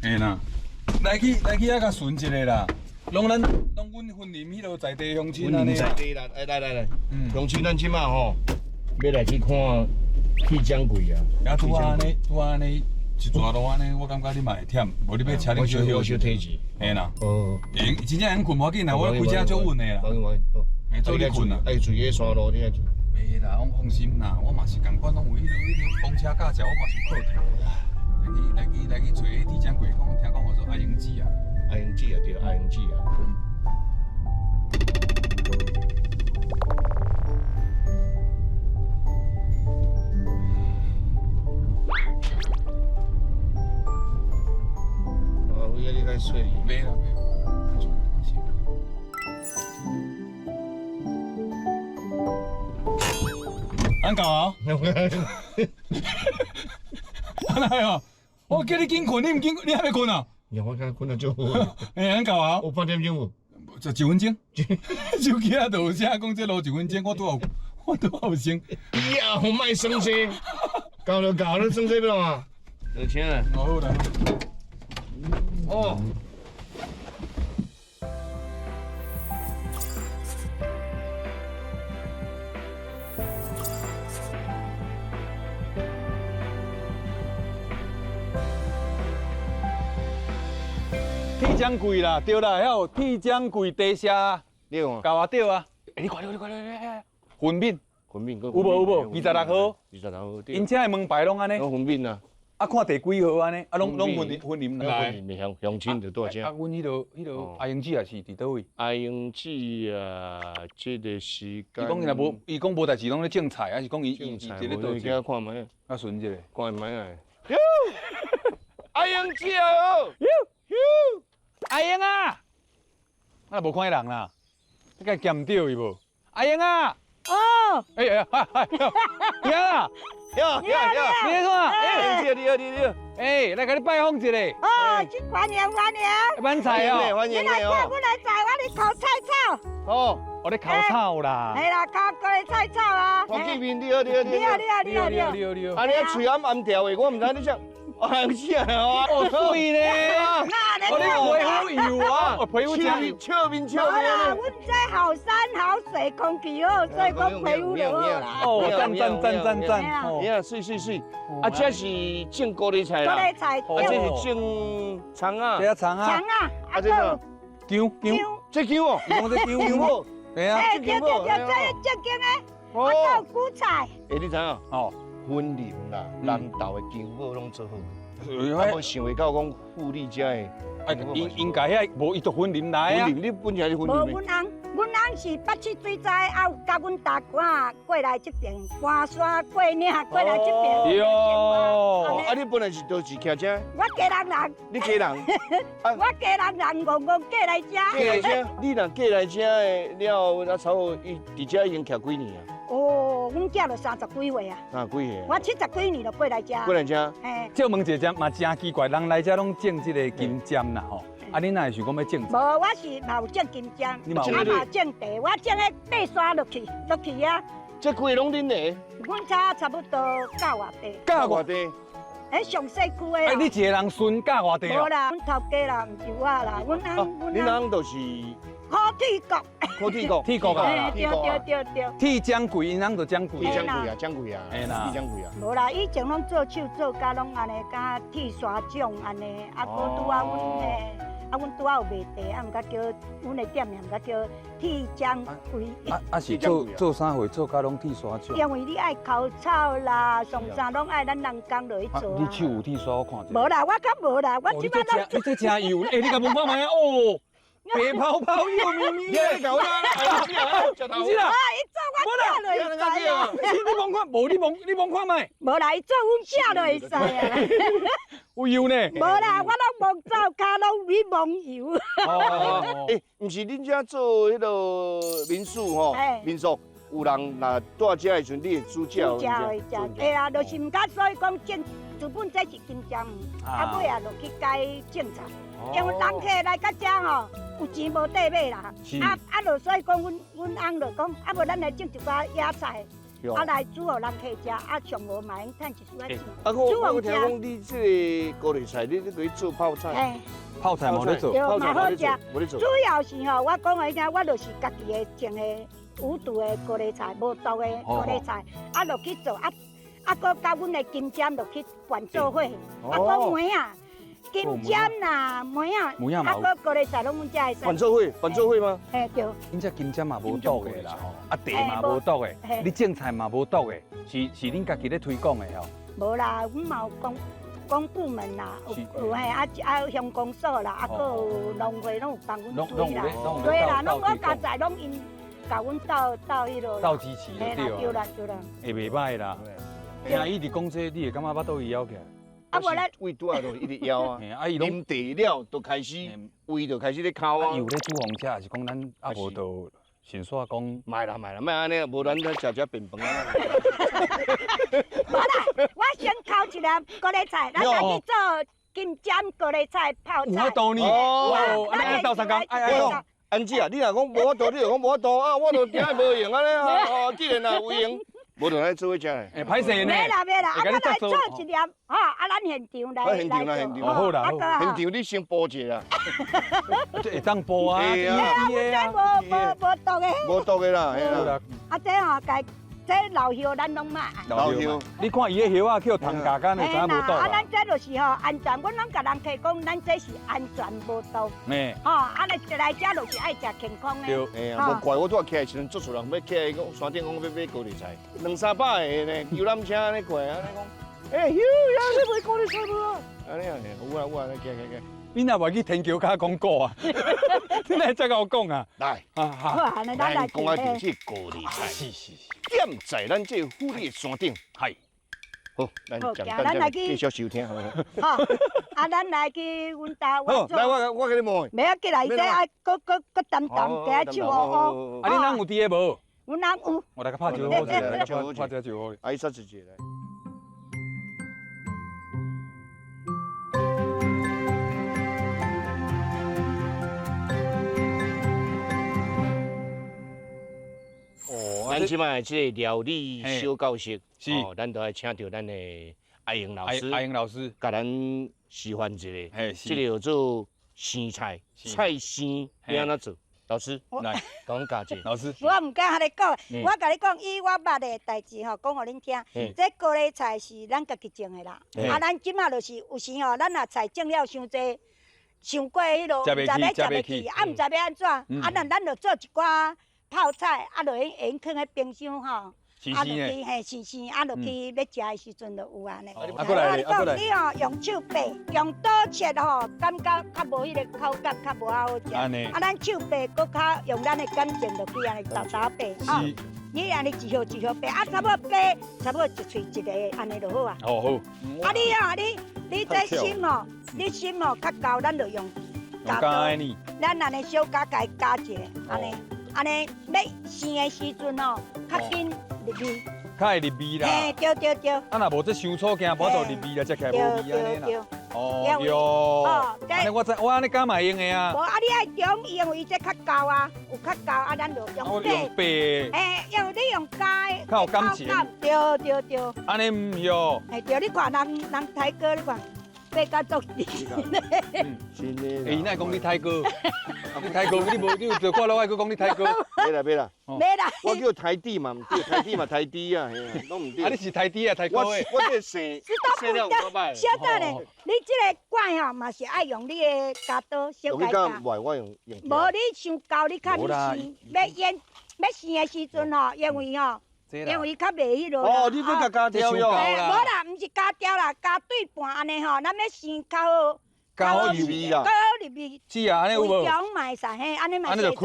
嘿啦，来去遐甲巡一下啦，拢阮婚林迄落在地乡亲安尼。在地啦，来，乡亲咱即马吼，要来去看去掌柜啊。啊，拄安尼，一抓路安尼，我感觉你嘛会忝，无你要车恁小休体质。嘿啦。真正能困无紧啦，我开车足稳的啦。做你困啦。爱注意山路，你爱注意。袂啦，我放心啦，我嘛是共款，拢有迄个公车驾照，我嘛是考的。来去找迄地掌柜，听讲我做阿英姐啊。，ING 啊，对，ING 啊。哦，我要你该睡。没了。安搞啊？安来哦，我叫你紧困，你唔紧，你还没困啊？我刚困了就好。哎，安搞啊？有半点钟无？就1分钟。手机啊，就有写讲这路1分钟，我拄好先。呀，我卖生气，搞了，生气不懂啊？有钱啊？好啦。哦。铁浆柜啦，对啦，还有铁浆柜地下，对啊，搞啊对啊。你看，分面，有无？26号，26号，因车的门牌拢安尼。分面啊。啊，看第几号安尼？啊，拢分林来。乡亲就多少钱？啊，阮迄落ING也是伫倒位？ING 啊，这个时间。伊讲无代志，拢咧种菜，还是讲伊伫咧倒？叫看卖。啊，顺一下。看卖啊。ING 啊！阿英啊，啊无看人啦，你该捡到伊无？阿英啊，哦，哎呀，英啊，你看，你好，哎，来甲你拜访一下。哦，去欢迎。晚菜哦，欢迎你来看，我来载我哩烤菜草。哦，我咧烤草啦。系啦，烤过来菜草啊。黄建明，你好。你好。啊，你嘴暗调的，我唔知你想。ING 啊，哦，水咧，我咧皮肤油啊，皮肤真笑面。啦，阮这好山好水，空气好，所以讲皮肤就好啦。哦，赞。呀，水。啊，这是种高丽菜啦。高丽菜。啊，这是种葱啊。这葱啊。啊，这个姜，这姜哦，伊讲这姜无？对啊。对，这正经的。啊，还有韭菜。哎，你知影？哦。分林啦，南投的姜母拢做好。我无想会到讲富丽家的，应该遐无伊就分林来啊。分林，你本来是分林。无，阮翁是北七水灾，啊有甲阮大官过来这边，搬山过岭过来这边。哟，啊你本来是都是徛遮？我家人。你家人？我家人戆过来遮。过来遮，你若过来遮的了，那差不多伊伫遮已经徛几年啊？哦，阮囝就30几岁啊。30几岁。我70几年就过来遮。过来遮。嘿。借问一下，嘛真奇怪，人来遮拢种这个金针啦吼。啊，你哪会想讲要种？无，我是嘛有种金针，你嘛种茶，我种迄爬山落去啊。这几个拢恁的？阮差不多9外地。9外地。喺上西区的。哎，你一个人孙教外地啊？无啦，阮头家啦，唔是我啦，阮翁就是烤铁国。烤铁国。铁国啊。对。铁浆柜，因翁就浆柜。浆柜啊。哎啦。铁浆柜啊。无啦，以前拢做手做甲拢安尼，甲铁砂匠安尼，啊，搁拄啊阮嘿。啊，阮拄啊有卖茶，啊，毋甲叫阮的店名，毋甲叫铁浆柜。啊是做啥货？做甲拢铁砂匠。因为你爱烤草啦，上山拢爱咱人工落去做。你手有铁砂我看者。无啦，我较无啦，我即摆你这真油，哎，你甲问看卖啊？哦，白泡泡油咪咪。你搞啦，不是啦，伊做我囝就会知啊。你望看，无你望看卖。无啦，伊做阮囝就会知啊。有油呢？无啦，我拢望灶骹，拢去望油。哦，哎，毋是恁遮做迄个民宿吼，民宿有人若住遮的时阵，你会煮食？会啊，就是毋敢，所以讲种资本这是金针，啊尾啊落去改种菜，因为人客来到遮吼，有钱无地买啦，就所以讲阮翁就讲，啊无咱来种一寡野菜。啊来煮互人客食，啊上无嘛用趁一丝仔钱。啊，我听讲你这个高丽菜，你可以做泡菜。泡菜冇得做，对，嘛好食。冇得做。主要是吼，我讲个听，我就是家己的种的有毒的高丽菜，无毒的高丽菜，啊落去做，啊搁甲阮的金针落去拌做伙，啊搁梅啊。金针啦，梅啊，啊搁高丽菜拢阮遮会使。拌做伙吗？嘿，对。恁遮金针嘛无毒的啦，啊茶嘛无毒的，你种菜嘛无毒的，是恁家己咧推广的吼。无啦，阮嘛有讲工部门啦，有嘿啊乡公所啦，啊个有农会拢有帮阮追啦，对啦，拢我家在拢因甲阮到迄落。到支持就对对啦对啦。会袂歹啦。听伊伫讲这，你会感觉巴肚伊枵起来？啊，无咧，胃拄啊，就一直枵啊。啊，伊拢啉茶了，就开始胃就开始咧哭啊。有咧煮红茶，还是讲咱啊无就先说讲。卖啦，莫安尼，无咱咧食便饭啊。无啦，我先烤一粒高丽菜，咱家己做金针高丽菜泡菜。有法度呢？哦，安尼斗相共，哎。安姊啊，你若讲无法度，你就讲无法度啊，我就惊无用安尼啊。哦，既然有用，无就来做伙食嘞。哎，歹势呢？袂啦，啊，咱来做一粒，哈，啊，咱现场来现场。好啦，现场你先煲一下。这会当煲啊？哎呀，无毒的。无毒的啦，嘿啦。啊，这吼，这老叶咱拢买。老叶，你看伊个叶啊，叫糖加干的，知影无毒啊，咱这就是吼安全，阮拢甲人客讲，咱这是安全无毒。咩？吼，啊来这就是爱食健康的。对，哎呀，无怪我拄啊起来时阵，足数人要起来讲山顶讲要买高丽菜，200-300个呢，游览车安尼过，安尼讲，哎，哟呀，你买高丽菜无？安尼啊，有啊，行。你若袂去天桥卡广告啊？你来再甲我讲啊！来，好，安尼咱来讲啊，就是高丽菜，是，点在咱这府里山顶，系。好，咱来继续收听好。好，啊，咱来去阮家。好，来我给你问。袂要紧来，这爱搁淡加手哦。啊，你人有伫个无？阮人有。我来个拍招呼，拍这招呼。阿姨说一句来。咱即摆即个料理小教室，哦，咱都要请到咱的阿英老师，阿英老师，甲咱示范一下，即个叫做生菜，菜生要安怎做？老师来，甲阮教一下。老师，我唔敢和你讲，我甲你讲，以我捌的代志吼，讲互恁听。这高丽菜是咱家己种的啦，啊，咱即马就是有时吼，咱若菜种了伤济，伤过迄落，唔知要食袂起，啊，唔知要安怎，啊，咱就做一寡。泡菜啊，就用放喺冰箱吼，啊，就去嘿鲜，啊，就去要食的时阵就有安尼。啊，过来，你吼用手掰，用刀切吼，感觉较无迄个口感，较无好食。安尼。啊，咱手掰，搁较用咱的感情，就去安尼豆掰。是。你安尼一号掰，啊，差不多掰，差不多一喙一个安尼就好啊。哦好。啊，你这心吼，你心吼较厚，咱就用加刀。咱安尼小加加一下，安尼。安尼要生的时阵吼，较紧入味，较会入味啦。嘿，对。啊，若无这伤粗，惊无到入味啦，食起来无味安尼啦。哦哟。哦，安尼我安尼敢嘛用的啊。无啊，你爱中，因为伊这较厚啊，有较厚啊，咱就用白。嘿，因为你用加的，较有感情。对。安尼唔哟。嘿，对，你看人台哥，你看。被甲做滴，真的。哎，那讲你太高，你太高，你无你就看老外去讲你太高。别啦。我叫台底嘛，唔对，台底嘛台底啊，拢唔对。啊，你是台底啊，太高诶。我这生了有多歹。小等咧，你这个管吼嘛是爱用你的家刀小改加。我用。无你伤高，你看你生要腌要生的时阵吼，因为吼。因为伊较袂迄落。哦，你要甲加条哟。无啦，毋是加条啦，加对半安尼吼，咱要生较好。较好入味啦。较好入味。是啊，安尼有无？规中卖晒，嘿，安尼卖晒。对，巧。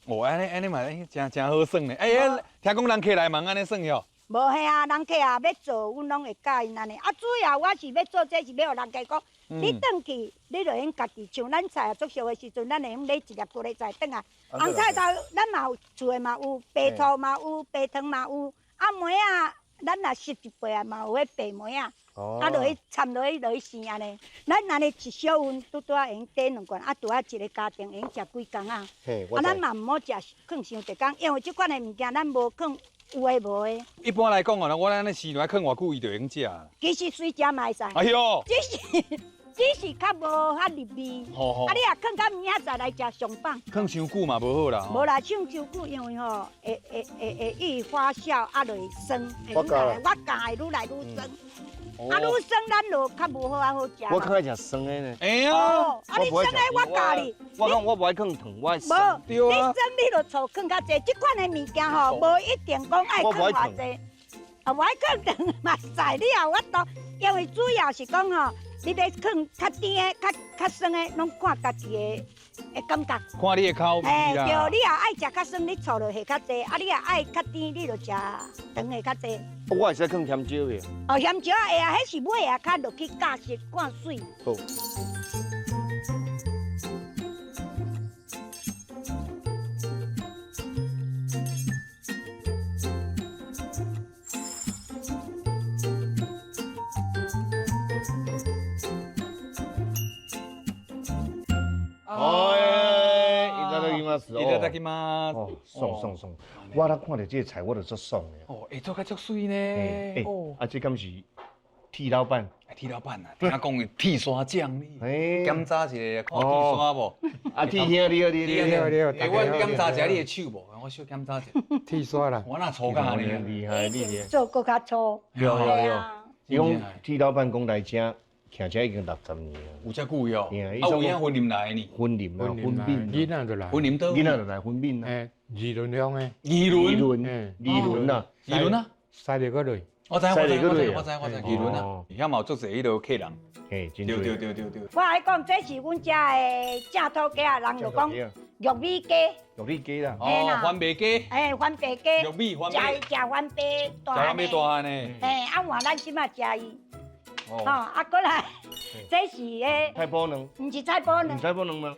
哦，安尼嘛，真好耍呢。哎，听讲人客来嘛，安尼耍哟。无嘿啊，人客啊要做，阮拢会教因安尼。啊，主要我是要做这是要互人家讲，你转去，你就用家己像咱菜啊，做熟的时阵，咱会用买一粒高丽菜转啊。红菜头咱嘛有厝的嘛有，白醋嘛有，白糖嘛有。啊梅啊，咱若拾一杯啊嘛有迄白梅啊。啊，落去掺落去生安尼。咱安尼一小温，拄会用点2罐，啊，拄一个家庭会用食几工啊。啊，咱嘛毋好食放伤侪工，因为即款的物件咱无放。有诶无诶。一般来讲哦，我安尼饲落来放偌久，伊就用食。其实随食嘛会使。哎呦！只是较无遐入味。啊，你若放到明仔载来食上棒。放伤久嘛无好啦。无啦，放伤久，因为吼会易发酵，啊，就会酸。我教会愈来愈酸。啊，愈酸咱就较无好好食。我较爱食酸的呢。哎呀！啊，你酸的我教你。我讲我不爱放糖，我爱酸。无，你酸你就醋放较济，即款的物件吼，无一定讲爱放偌济。啊，我放长嘛在了，我都因为主要是讲吼，你咧放较甜的、较酸的，拢看家己的感觉。看你的口味对，啦。你也爱食较酸，你醋就下较济；啊，你也爱较甜，你就食糖下较济。我会使放香蕉的。哦，咸椒会啊，迄是尾啊，较落去加湿灌水。好。いただきます。哦，爽！我咧看到这个菜，我就足爽的。哦，会做较足水呢。哦，啊，这敢是铁老板？铁老板啊，听讲的铁砂酱呢。检查一下，看铁砂无？啊，铁兄你好。我检查一下你的手无？我小检查一下。铁砂啦。我那粗干呢？厉害。做搁较粗。有。伊讲铁老板讲来这。徛遮已经60年了，有遮久哟。啊，有影婚林来呢？婚林啊，婚饼，囡仔就来。婚林倒？囡仔就来婚饼啦。二轮乡诶。二轮啊。二轮啊？塞入个类。我知。二轮啊。遐嘛有足侪迄落客人。嘿，对。我爱讲，这是阮遮的正土家人就讲玉米鸡。玉米鸡啦。哦，番白鸡。番白鸡。玉米番白。食番白大汉的。食番白大汉的。啊换咱即马食伊。哦，啊，过来，这是诶，菜脯卵，唔是菜脯卵，菜脯卵吗？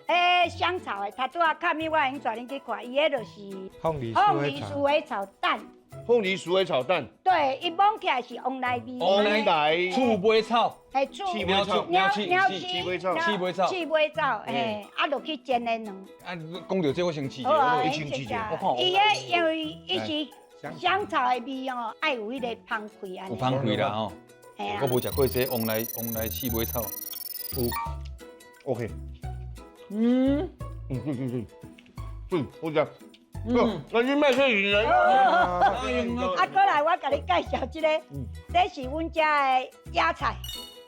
香草诶，他拄仔卡咪，我已经带恁去看，伊迄就是凤梨酥诶炒蛋。凤梨酥诶炒蛋。对，伊摸起来是黄梨味。黄梨来。醋杯炒。气杯炒。气杯炒，啊，落去煎诶卵。啊，讲到这我先试者，我你先试者。伊迄因为伊是香草诶味哦，爱有迄个芳气安尼。有芳气啦吼。我无食过这黄梨气杯炒。有 ，OK。好食。那你卖这鱼人。啊，过来我甲你介绍一个，这是阮遮的野菜，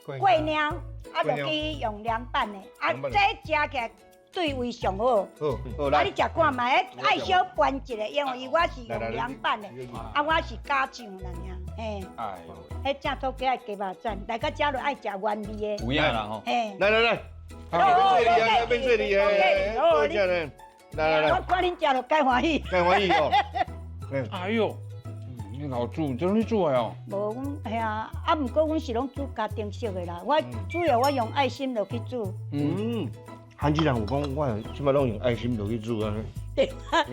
桂鸟，啊，落去用凉拌的，啊，这食起来对胃上好。好，啊，你食看嘛，爱小拌一下，因为我是用凉拌的，啊，我是加酱啦尔，嘿。哎呦，迄正土家的鸡肉卷，大家食落爱食原味的。有影啦吼。嘿。来，变做你的，好食呢。来，我看恁食落介欢喜。介欢喜哦。哎呦，你老煮，这你煮的哦？无，阮系啊，啊，毋过阮是拢煮家庭式的啦。我主要我用爱心落去煮。韩籍人有讲，我即摆拢用爱心落去煮啊。对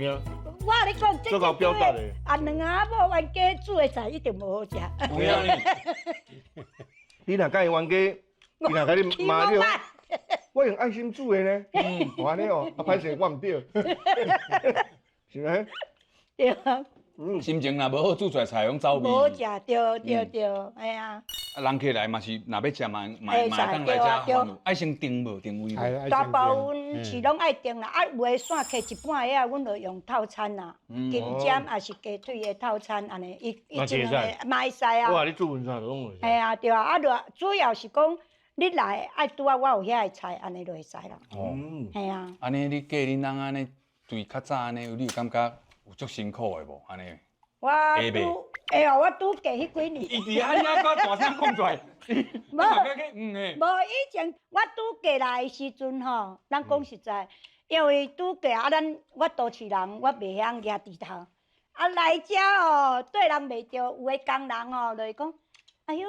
啊。我跟你讲，做够表达的。啊，两下某冤家煮的菜一定无好食。有影呢。你若甲伊冤家，伊若甲你骂你，我用爱心煮的呢。安尼哦，啊，歹势我唔对。是咪？对啊。心情若无好，煮出来菜拢走味。无好食，对，哎呀。啊，人客来嘛是，若要食嘛当来遮，爱先定无定位。大部分是拢爱定啦，啊，有诶线客一半个，阮就用套餐啦，金针也是鸡腿的套餐安尼，伊一两个嘛会使啊。我话你煮饭啥拢会。系啊，对啊，啊，主要是讲你来爱拄啊，我有遐个菜，安尼就会使啦。系啊。安尼你嫁恁人安尼，对较早安尼，你有感觉有足辛苦的无？安尼。我拄嫁迄几年。伊伫安尼个大声讲出来。无以前我拄嫁来的时阵吼，咱讲实在，因为拄嫁啊，我都市人，我袂晓举猪头，啊来遮哦，对人袂着，有诶工人哦，就是讲，哎哟，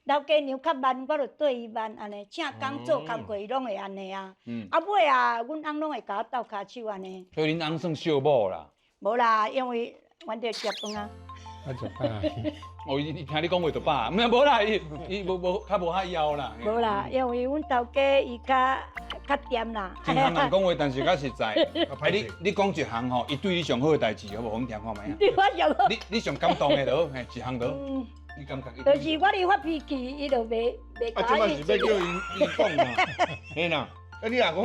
老家娘较慢，我就对伊慢安尼，请工做工课伊拢会安尼啊。啊尾啊，阮翁拢会甲我斗骹手安尼。所以恁翁算小某啦。无啦，因为阮着结婚啊。我食饱。哦，伊听你讲话就饱，无啦，伊无较无遐枵啦。无啦，因为阮头家伊较掂啦。真通人讲话，但是较实在。你讲一项吼，伊对你上好的代志，好无？我们听看觅啊。我上好。你上感动的就，一项就。你感觉？就是我咧发脾气，伊就袂啊，即摆是要叫伊讲啦，嘿啦。啊，你若讲，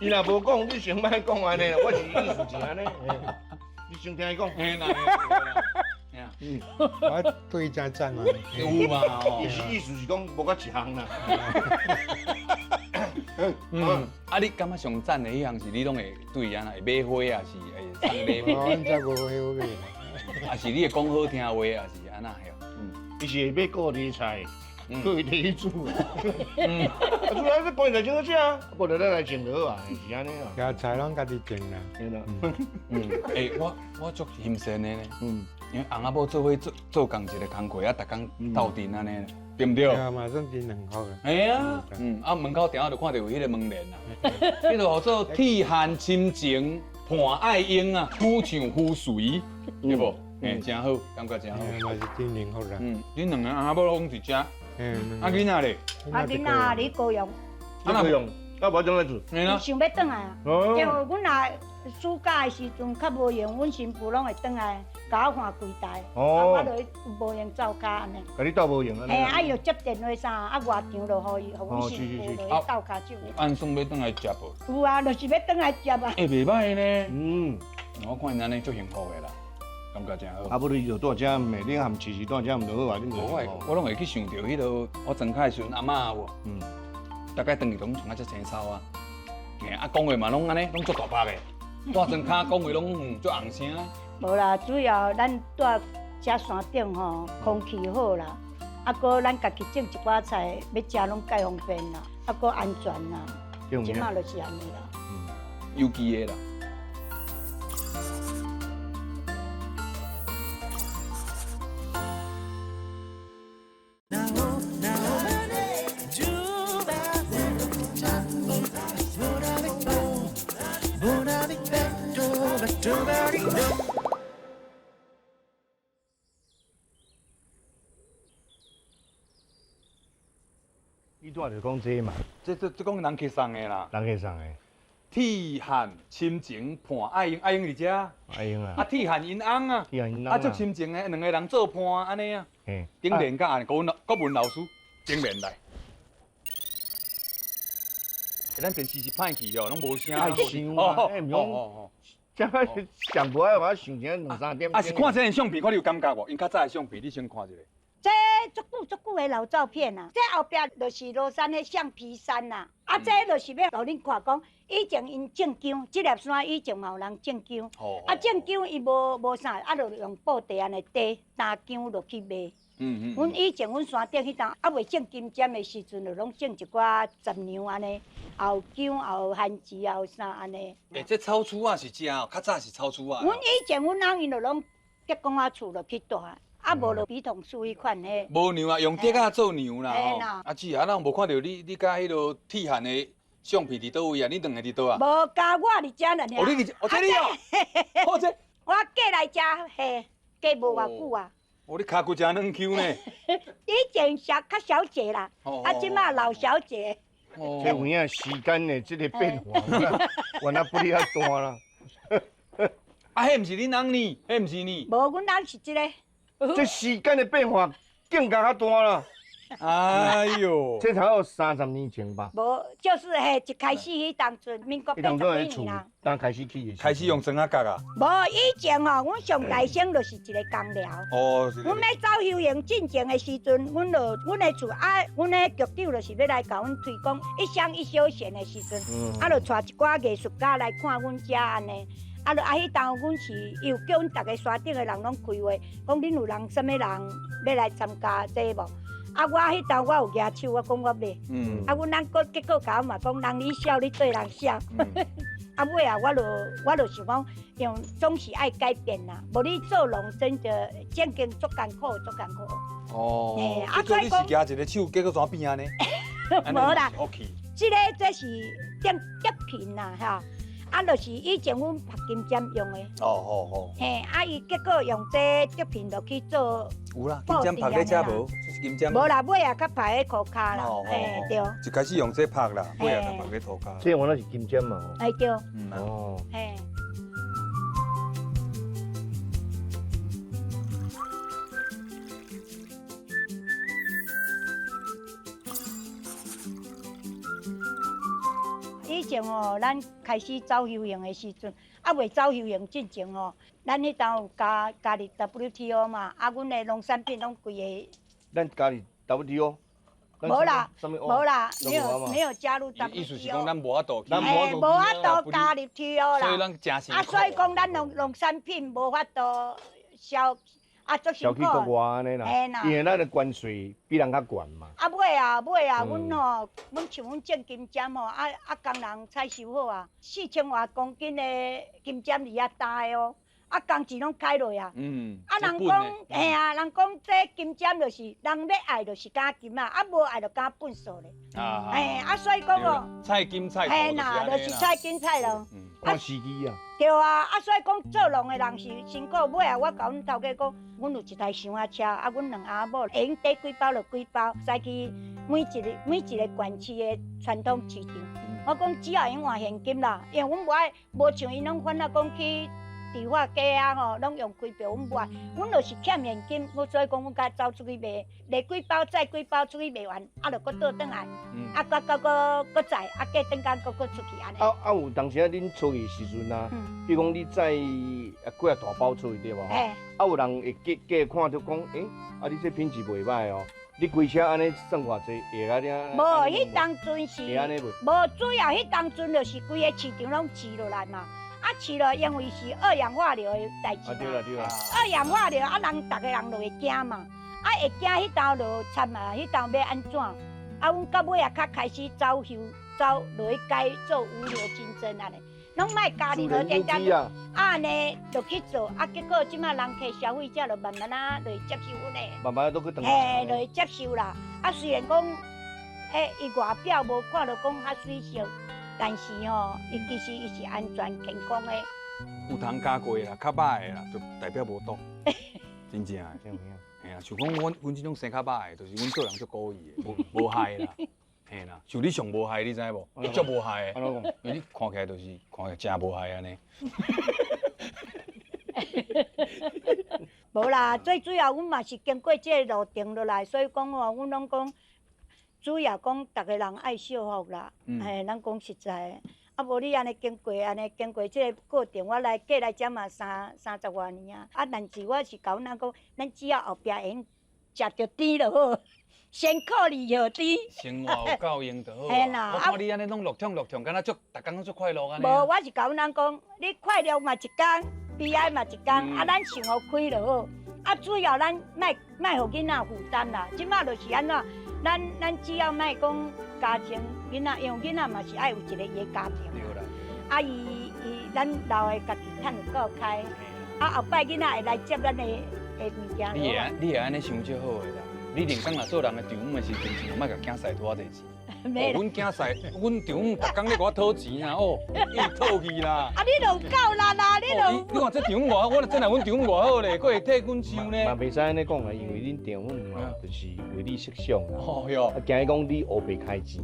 伊若无讲，你先莫讲安尼啦。我是意思是安尼。你先听伊讲。嘿啦。我对真赞啊！有嘛？意思是讲无甲一项啦。啊，你感觉上赞的迄项是你拢会对伊安会买花啊，是会送礼物？我这无花买。啊，是你会讲好听话啊，是安那嘿。伊是会要顾题材，顾题主。主要是关在种好食啊，无就咱来种就好啊，是安尼啊。家菜拢家己种啦。对啦。诶，我足欣赏的呢。因为翁仔某做伙做工一个工课啊，逐工斗阵安尼，对不对？对啊，嘛算真良好啦。嘿啊，门口顶下就看到有迄个门帘啦，迄个叫做铁汉亲情伴爱英啊，虎唱虎随，对不？真好，感觉真好。嘛是真良好啦。恁两个翁仔某拢伫遮，啊囡仔咧？囡仔你高阳，你高阳，到无种来做？想要转来啊，因为阮若暑假的时阵较无闲，阮新妇拢会转来，甲我看柜台，我就无闲走卡安尼。甲你斗无用啊？嘿，啊伊就接电话啥，外场就互伊，互阮新妇就斗卡手。按算要转来接无？有啊，就是要转来接啊。袂歹呢。我看因安尼足幸福的啦，感觉真好。啊，不你就住遮，袂恁含饲是住遮，毋就好啊？我拢会去想到迄落我庄卡的时阵阿嬷有，大概当时拢穿啊只青草啊，啊讲话嘛拢安尼，拢足大把的。大庄卡讲话拢足红声。无啦，主要咱住遮山顶吼，空气好啦，啊搁咱家己种一寡菜，要食拢介方便啦，啊搁安全啦，即马就是安尼啦。有机的啦。你住就讲这嘛？这讲人客送的啦。人客送的。铁汉亲情伴爱英，爱英伫遮。爱英啊。啊，铁汉因翁啊。铁汉因翁啊，足亲情的，两个人做伴安尼啊。嘿。顶联甲国文老师顶联来。咱电视是歹去哦，拢无声。爱想啊，哎，唔用。这摆上无爱，我想前两三点。啊，是看这相片，看你有感觉无？因较早的相片，你先看一下。这足久的老照片啊！这后壁就是罗山的橡皮山呐。啊，这就是要互恁看讲，以前因种姜，这粒山以前嘛有人种姜。啊，种姜伊无啥，啊，就用布袋安尼堆担姜落去卖。阮以前阮山顶迄搭啊未种金针的时阵，就拢种一寡杂粮安尼，也有姜，也有番薯，也有啥安尼。这草厝啊是遮哦，较早是草厝啊。阮以前阮翁因就拢结公仔厝落去住。啊，无就笔筒树迄款嘿。无娘啊，用竹啊做娘啦吼。啊姊啊，咱无看到你甲迄落铁汉的相片伫倒位啊？你两个伫倒啊？无，加我伫遮了。哦，你伫，哦这你哦，哦这。我嫁来遮嘿，嫁无偌久啊。哦，你骹骨真软 Q 呢？以前较小姐啦，啊，即马老小姐。哦。这有影时间的这个变化，原来不哩遐大啦。啊，迄毋是恁翁呢？迄毋是呢？无，阮翁是即个。这时间的变化更加较大啦！哎呦，这才有30年前吧？无，就是嘿，一开始迄当阵，民国80几年啦。当开始去的。开始用砖仔角啊？无，以前吼，阮上大省就是一个工寮。哦。阮要走休营进前的时阵，阮的厝啊，阮的局长就是要来甲阮推广一乡一休闲的时阵，啊，就带一寡艺术家来看阮遮安尼。啊，迄当阮是又叫阮逐个山顶的人拢开话，讲恁有人啥物人要来参加这无？啊，我迄当我有举手，我讲我要。啊，阮翁结果甲我嘛讲，人你笑，你对人笑。啊尾啊，我就想讲，用总是爱改变啦，无你做农村就正经足艰苦，足艰苦。哦。嘿，啊，所以讲。你是举一个手，结果怎变安尼？无啦。OK。这是电瓶啦，哈。啊，就是以前阮拍金针用的。哦。嘿，啊伊结果用这竹片落去做。有啦，金针拍咧遮无？就是金针。无啦，尾啊，较拍咧涂骹啦。嘿，对。一开始用这拍啦，尾啊才拍咧涂骹。这原来是金针嘛？哎对。哦。嘿。以前哦，咱开始走休营的时阵，啊未走休营之前哦，咱迄当有加入 WTO 嘛，啊，阮的农产品拢规个。咱加入 WTO。无啦，无啦，没有加入 WTO。意思是讲咱无法度，无法度加入 WTO 啦。所以咱真辛苦。啊，所以讲咱农产品无法度销，啊，足辛苦。小区国外安尼啦，嘿啦因为咱的关税比人较悬嘛。啊尾啊，阮吼，阮像阮种金针吼，工人采收好啊，4000外公斤的金针伫遐搭的哦，工钱拢开落啊。人讲，嘿啊，人讲这金针就是人要爱就是加金啊，无爱就加本数咧。所以讲哦，菜金菜嘿啦，就是菜金菜咯。看时机啊。对啊，所以讲做农的人是辛苦。尾啊，我甲阮头家讲，阮有一台箱仔车，阮两阿某会用底几包就几包，驶去每一个县市的传统市场。我讲只要用换现金啦，因为阮无爱，无像因拢反正讲去地化街啊吼，拢用开票，阮无爱，阮就是欠现金，所以讲阮甲走出去卖，卖几包再几包出去卖完，就搁倒转来，搁载，过等间搁出去安尼。有当时恁出去时阵啊，比如讲你载几啊大包出去对无？有人会计看着讲，你这品质袂歹哦。你规车安尼算偌济，会安尼？无，迄当阵是无主要，迄当阵就是规个市场拢饲落来嘛。饲落，因为是二氧化硫的代志嘛。对啦对啦。二氧化硫，人逐个人就会惊嘛。会惊迄头就惨啊，迄头要安怎？阮到尾较开始走落去改做无硫金针安尼，拢莫家己落点点。安尼就去做，结果即马人客消费者就慢慢就会接受阮嘞。慢慢都去等。就会接受啦。虽然讲，伊外表无看到讲较水色。但是吼，其实伊是安全健康的。有通加过啦，较歹的啦，就代表无毒。真正的，嘿啊，像讲阮这种生较歹的，就是阮做人足故意的，无害啦。嘿啦，像你上无害，你知无？你足无害的，因为你看起来就是看起来真无害安尼。无啦，最主要阮嘛是经过这个路程落来，所以讲吼，阮拢讲。主要讲，逐个人爱惜福啦，咱讲实在的，无你安尼经过这个过程，我过来遮嘛30外年啊，但是我是甲阮讲，咱只要后壁会用食着甜就好，先苦里后甜。生活有够用就好。嘿啦，我看你安尼拢乐天，敢若逐工拢足快乐安尼。无，我是甲阮讲，你快乐嘛一天，悲哀嘛一天，咱生活开就好。主要咱莫互囡仔负担啦，即马就是安怎？咱只要莫讲家庭囡仔，因为囡仔嘛是爱有一个伊的家庭。对啦。咱老的家己趁有够开，后摆囡仔会来接咱的物件。你会安尼想就好个啦。你认真若做人的丈夫的时阵，就莫甲囝婿拖偌济钱。阮囝婿，阮丈夫逐工咧甲我讨钱啊，伊讨去啦。你就有够力啦，你看这丈夫偌好，我真系阮丈夫偌好咧，佫会替阮想呢。嘛袂使安尼讲啦，因为恁丈夫嘛，就是为你设想啦。哦哟。惊伊讲你黑白开钱，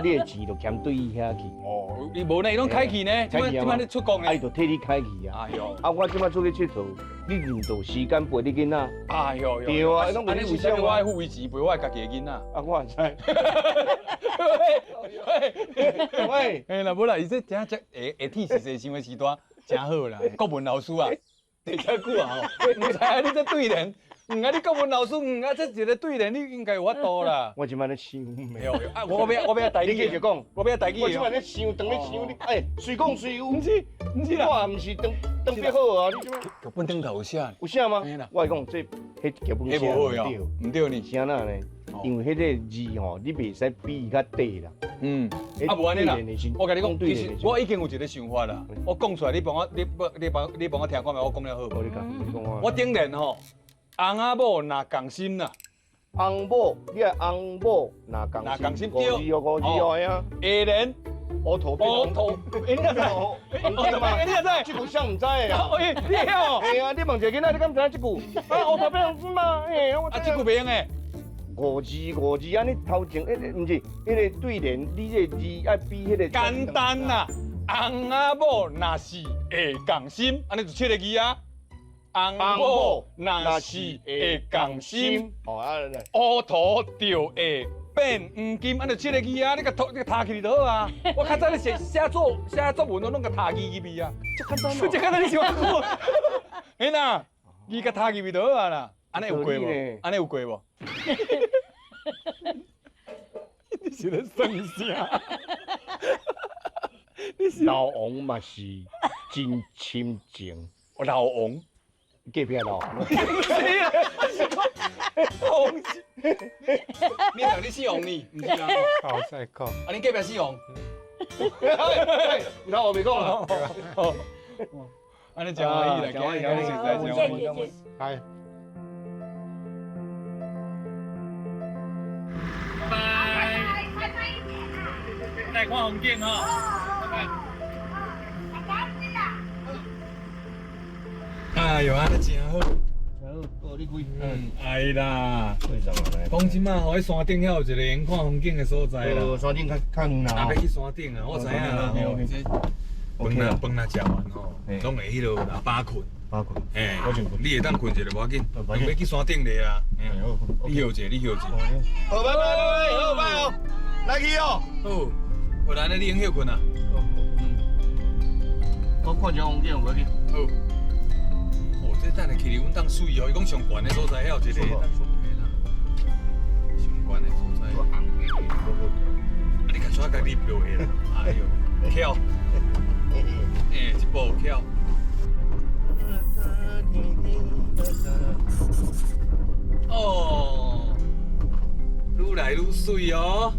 你的钱就欠对伊遐去。哦，你无呢？伊拢开去呢？即摆你出国呢？伊就替你开去啊。哎哟。我即摆出去佚佗，你认到时间陪你囡仔。哎哟哟。对啊，拢安尼为啥我爱付伊钱陪我家己的囡仔？我会知。喂，嘿啦，无啦，伊这真会铁是细想的时段，真好啦。国文老师啊，地遮久啊吼，唔知啊，你这对联，你国文老师，这一个对联，你应该有法度啦。我即摆咧想，没有，我要代你继续讲，我要代志。我即摆咧想，当咧想你，随讲随有，唔是啦，我也唔是当别好啊，你即摆。剧本顶头有写，有写吗？我讲这迄剧本写唔对，唔对呢，啥呐呢？因为迄个字吼，你袂使比伊较短啦。无安尼啦，我甲你讲，其实我已经有一个想法啦。我讲出来，你帮我听看觅，我讲了好无？我顶联吼，翁仔某若共心啦。翁某，你系翁某若共心，5字哦呀。下联，乌头，你哪知？你哪知？这句啥唔知的啊？你晓？系啊，你问一个囡仔，你敢知这句？乌头变红嘛？这句袂用诶。5字，安尼头前，毋是，迄个对联，你这字爱比迄个。简单啦，翁仔某若是会共心，安尼就7个字啊。翁某若是会共心，乌土就会变黄金，安尼7个字啊，你甲踏起就好啊。我较早咧写作文，我拢甲踏字入去啊。这简单，你是我讲。嘿啦，你甲踏入去就好啊啦。安尼有过无？安尼有过无？你是咧算啥？老王嘛是真深情，老王隔壁咯。红，你讲你姓洪呢？唔是啊？好再讲，啊，你隔壁姓洪？那我没讲啊。安尼讲欢喜啦，讲欢喜，讲欢喜。係。来看风景哈。哎呦，安尼真好。哦，你开。哎啦，为什么呢？讲即马吼，喺山顶遐有一个用看风景的所在啦。山顶较远啦。啊，要去山顶啊，我知影啦吼。饭若食完吼，拢会迄落喇叭困。嘿，你会当困一下无要紧，要去山顶咧啊。你休者，你休者。好，拜拜，好拜哦，来去哦。好，不然你用休困啊。我看一下风景，无要紧。好。哦，这等下去哩，阮当水哦，伊讲上悬的所在，遐有一个。上悬的所在。啊，你甲抓家己落去啦。哎呦，巧。一步巧。哦，愈来愈水哦，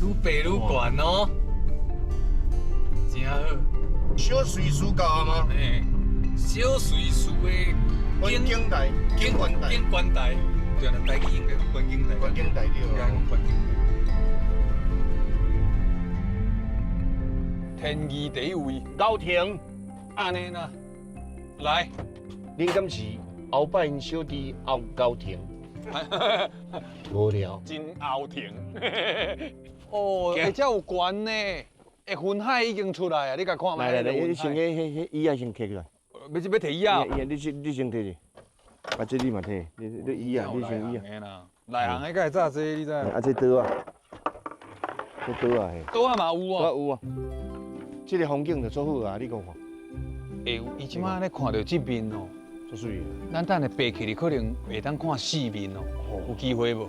愈白愈悬哦，真好。小水书教啊吗？嘿，小水树的景台，景观台，景观台，对啦，台语用的观景台，观景台对啦，观景台。天意第一位，高庭，安尼啦，来。恁敢是后摆因小弟后高庭？无聊。真后庭。哦，而且有悬呢，会云海已经出来啊！你甲看卖。来，你先迄椅仔先摕起来。要摕椅啊？你先摕去。啊，这你嘛摕，你椅啊，你先椅啊。内行的敢会早坐，你知？啊，这刀啊，这刀啊嘿。刀啊嘛有啊。有啊。这个风景就做好啊，你讲看。会，伊即摆咧看到这面哦。足水。咱等下爬起哩，可能会当看四面哦。有机会无？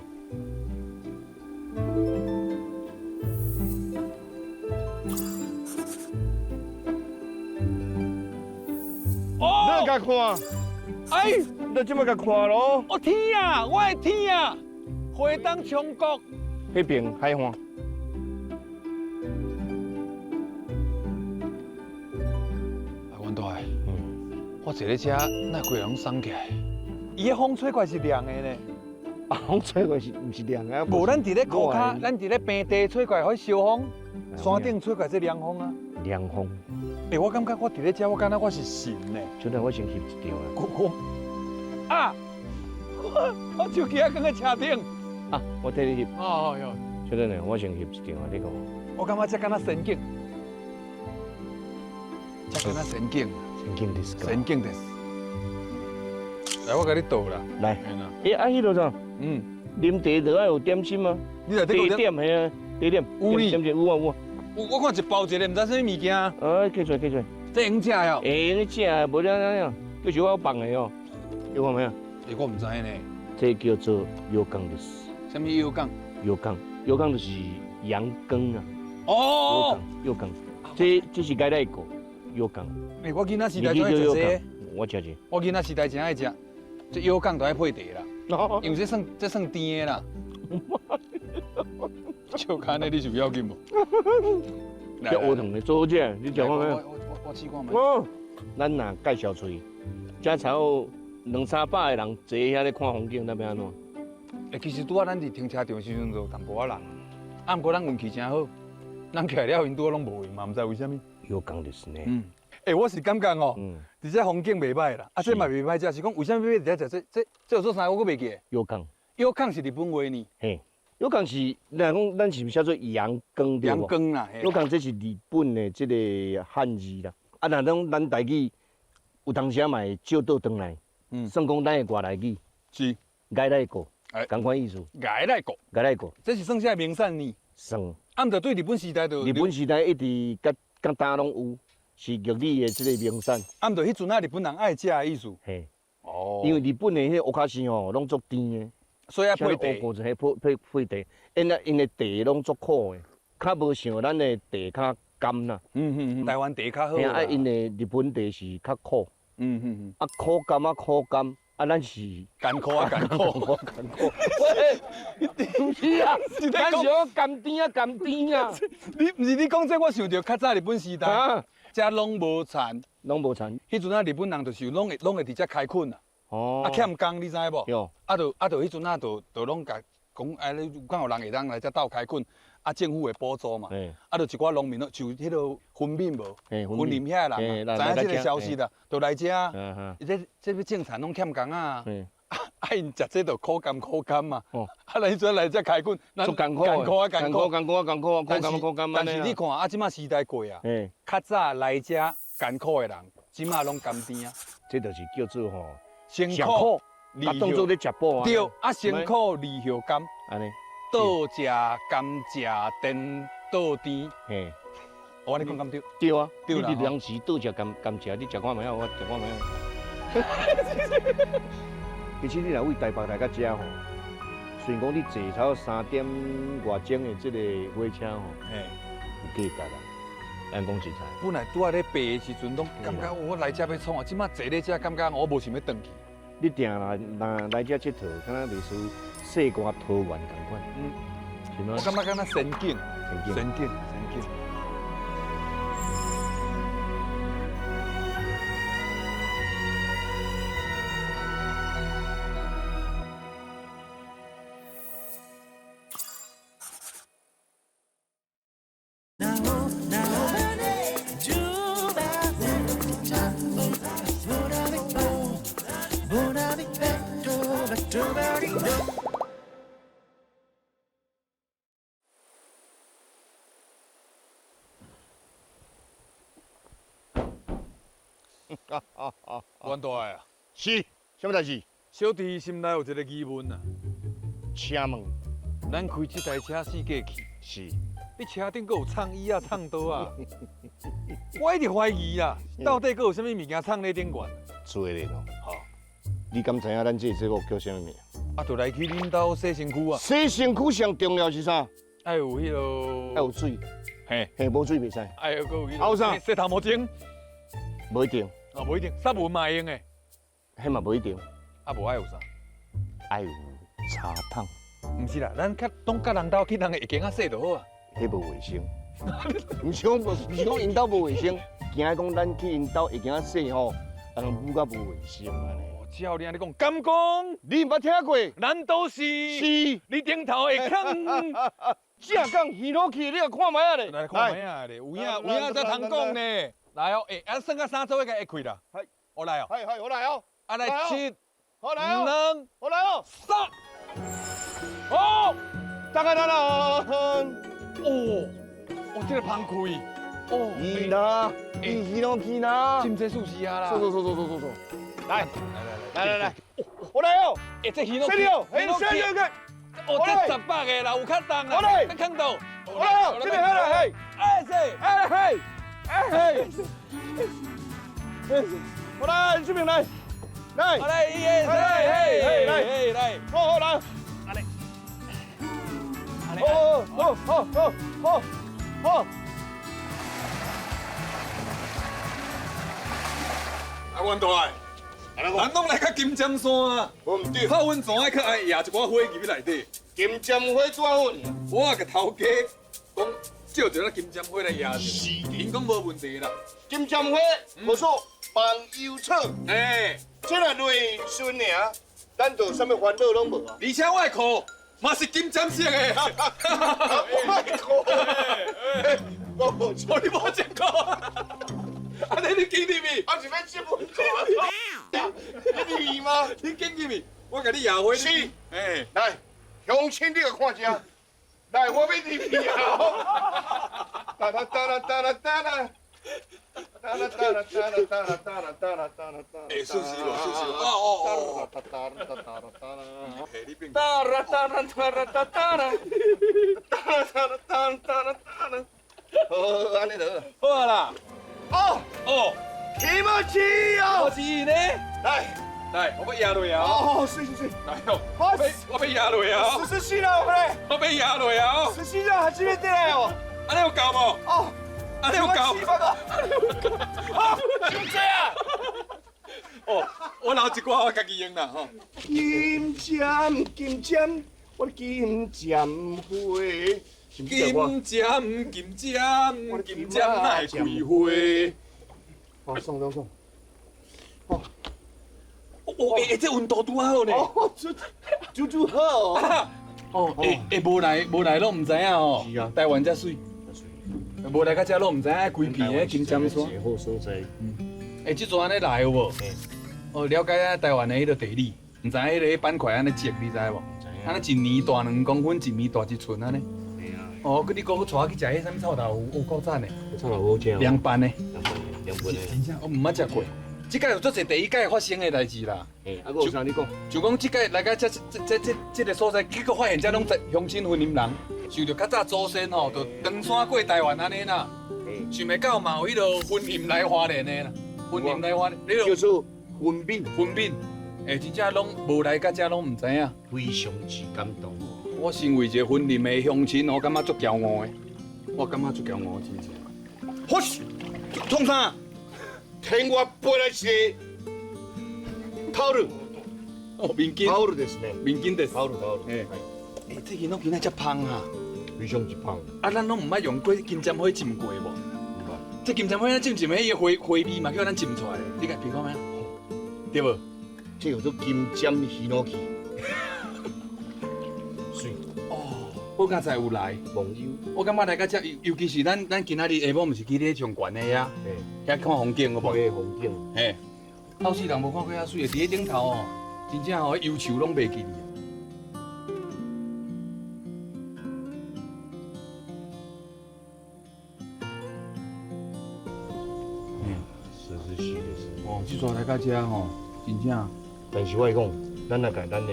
哦，你甲看？哎，你即摆甲看咯？哦天啊，我的天啊！花东冲国，迄边海岸。啊，阮大个。我坐咧车，那规人松起来。伊个风吹过来是凉的呢。啊，风吹过来是毋是凉啊？无，咱伫咧高卡，咱伫咧平地吹过来，迄烧风；山顶吹过来是凉风啊。凉风。诶，我感觉我伫咧遮，我感觉我是神呢。就等我先翕一张我啊！我手机还放在车顶。啊，我替你翕。哦哟。就等下我先翕一张啊，你讲。我感觉这敢若神境，这敢若神境。神经的是。神经的是。来，我甲你倒啦。来。啊，迄落啥？啉茶就爱有点心吗？你来这个点系啊，茶点。有哩。有啊有啊。我看一包一个，唔知啥物物件。记出来。这用食哦？会用食，无了，就是我放的哦。有看没有？我唔知呢。这叫做药羹的是。什么药羹？药羹就是羊羹啊。哦。药羹，这是该来个药羹。我囡仔时代最爱食这。我食这。我囡仔时代真爱食，这药羹都爱配茶啦。因为这算甜的啦。笑看的你是不要紧无？这乌糖的做这，你食过没有？我试过没？咱若介绍出去，这才有200-300个人坐遐咧看风景，那边安怎？其实拄啊，咱伫停车场时阵就淡薄仔人，啊，不过咱运气真好，咱起来了因拄啊拢无闲嘛，唔知为什么。有讲就是呢。我是感觉哦，而且风景袂歹啦，啊，这嘛袂歹食，是讲为什么要伫遐食？这有做啥？我阁袂记。有讲。有讲是日本话呢。嘿。有讲是，讲咱是不是叫做羊羹对无？羊羹啦。有讲这是日本的这个汉字啦。啊，那种咱台语有当时嘛会照倒转来。算讲咱的外来语。是。外来国，同款意思。外来国。这是算啥名产呢？算。啊，毋着对日本时代就。日本时代一直甲打拢有，是玉里的这个名产。啊，毋着迄阵啊，日本人爱食的意思。嘿。哦。因为日本的迄乌卡西吼，拢足甜的。所以要配茶，配茶，因的茶拢足苦的，较无像咱的茶较甘啦。台湾茶较好。因的日本茶是较苦，啊苦甘啊苦甘，啊咱是艰苦啊艰苦，艰苦。不是啊，咱是要甘甜啊甘甜啊。你不是你讲这，我想到较早日本时代，遮拢无田，拢无田。迄阵啊，日本人就是拢会伫遮开垦啊。哦。啊欠工，你知无？有。就迄阵啊，就拢甲讲，你敢有人会当来遮斗开垦？啊，政府会补助嘛。就一寡农民咯，就迄落分娩无，分林遐人知影这个消息啦，就来遮。这要种田拢欠工啊。因食这就苦甘嘛。来迄阵来遮开垦，足艰苦啊，艰苦。但是你看啊，即马时代过啊，较早来遮艰苦的人，即马拢甘甜啊。这就是叫做吼，辛苦啊，当做咧食饱啊。对，啊，辛苦离后甘。安尼。倒食甘蔗甜倒甜。嘿，我你讲甘对？对啊，对啦。你当时倒食甘蔗，你食看卖啊，我食看卖啊。其实你若为台北来到遮吼，虽然讲你坐超3点外钟的这个火车吼，有价值啦。咱讲实在。本来拄仔咧爬的时阵，拢感觉我来遮要创啊，即马坐咧遮感觉我无想要转去。你定来遮佚佗，敢若类似世外桃源共款。是吗？我感觉敢若仙境，仙境。阮大个啊，是，什么代志？小弟心内有一个疑问啊。请问，咱开这台车四架去，是，你车顶阁有创椅啊、创刀啊？我一直怀疑啊，到底阁有啥物物件创咧顶悬？做咧咯。好，你敢知影咱这节目叫啥物名？啊，就来去恁兜洗身躯啊。洗身躯上重要是啥？爱有迄落，爱有水。嘿，嘿，无水袂使。爱有阁有迄落。有啥？洗头毛巾。无一定。啊，无一定，杀文嘛会用诶。迄嘛无一定。啊，无爱有啥？爱有茶桶。毋是啦，咱较拢甲人兜去人个会经啊洗就好啊。迄无卫生。毋是讲因兜无卫生，惊讲咱去因兜会经啊洗吼，人母甲无卫生安尼。照你安尼讲，敢讲？你毋捌听过？难道是？是。你顶头会坑？正讲耳朵去，你来看卖啊咧。来看卖啊咧，有影才通讲呢。来哦，啊，算到3组应该会开啦。系，我来哦。系，我来哦。啊来7，我来哦。2，我来哦。3，哦，大概哪能？哦，这个棚开。哦，伊啦，伊拢去啦。真这舒适啊啦。走。来，我来哦。这鱼拢。谁了？哎，谁了个？哦，这18个啦，有较重啦。我来，看到。我来哦，这边来了，嘿。我来，这边来，来。我来，来。好，来。好。啊，阮大个。咱拢来较金针山啊！我唔对，泡温泉爱较爱压一寡火入去内底。金针花怎好呢？我甲头家讲，照着咱金针花来压着，因讲无问题啦。金针花无错，放油草，这若落顺尔，咱就啥物烦恼拢无啊。而且我的裤嘛是金针色的。我的裤，我无错，你无见过。啊！你紧入去，我是要接吻你你吗？你紧入去，我甲你压花。是，来，乡亲你个看者，来，我要入去啊！舒适无？好，安尼就好。好啦。哦，気持ちいいよ。気持ちいいね。来，我要压落啊。哦，是。来哦，我要压落啊。14了，我要压落啊。14了，初めてだよ。安尼有够无？哦，安尼有够。哦，就这样。哦，我留一挂我家己用啦吼。金针金针，我的金针花。金针金针金针爱开花。哦，送送送。哦，这温度拄好呢。哦，煮好。哦，无来拢唔知影哦。是啊，台湾遮水。无来到遮拢唔知影规片的金针山。好所在。即阵安尼来有无？哦，了解啊台湾的迄个地理，唔知迄个板块安尼积，你知无？安尼一年大2公分，一年大1寸安尼。哦，佮你讲佮带我去食迄啥物臭豆腐，够赞的。臭豆腐好食。凉拌的。凉拌的。真正我唔捌食过。即个有做侪第一届发生的代志啦。啊，佮有啥你讲？就讲即届来到这个所在，结果发现遮拢乡亲婚姻人，想着较早祖先吼，就登山过台湾安尼啦。想袂到嘛有迄落婚姻来花莲的啦，婚姻来花莲，叫做婚饼。真正拢无来到遮拢唔知影。非常之感动。我身为一个婚姻的乡亲，我感觉足骄傲的。我感觉足骄傲，真正。好是，创啥？天我飞来是タオル。哦，面巾。タオルですね。面巾です。タオル。这件拢今仔遮芳啊，非常之芳。啊，咱拢唔捌用过金针花浸过无？这金针花咱浸迄个花味嘛，叫咱浸出来的，你讲凭讲咩？对无？这叫做金针鱼脑气。水。哦，我刚才有来。忘忧。我感觉来到遮，尤其是咱今仔日下晡，毋是去咧上悬的呀？遐看风景有无？对，风景。嘿，好世人无看过遐水的，伫迄顶头哦，真正哦，忧愁拢袂记哩。哦，即阵来到遮吼，真正。但是我讲，咱来甲咱的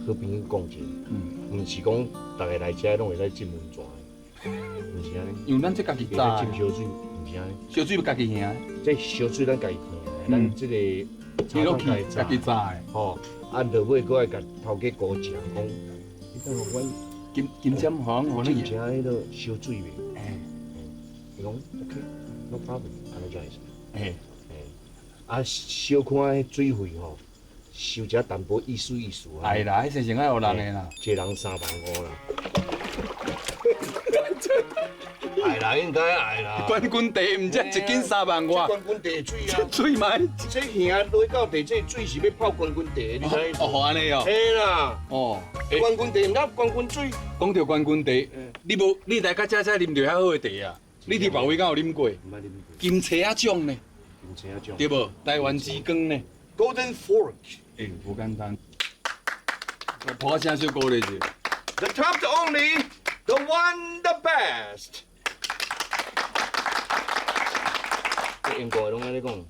好朋友讲者，毋是讲大家来遮拢会使浸温泉的，毋是安尼。因为咱这家己浸炸。烧水，毋是安尼。烧水要家己下。这烧水咱家己下，咱这个你落去家己炸的。吼，啊，落尾搁爱甲头家高食讲，你等下阮金针花，我浸食迄个烧水袂？伊讲 OK，no problem， 安尼就会。啊，小看迄水费吼，收遮淡薄意思啊。哎啦，迄先生爱有人的啦，一人3万5啦。哎啦，应该哎啦。冠军地毋只一斤3万外。冠军地水啊。水买。这兄落到地，这水是要泡冠军地，你知？哦，安尼哦。嘿啦。哦。冠军地毋得冠军水。讲到冠军地，你来到遮才啉到遐好的地啊？你伫别位敢有啉过？毋捌啉过。金车仔酱呢？对无？台湾之光呢 ？Golden Fork。无简单。我破声小歌嚟住。The top, the only, the one, the best。这英国拢安尼讲。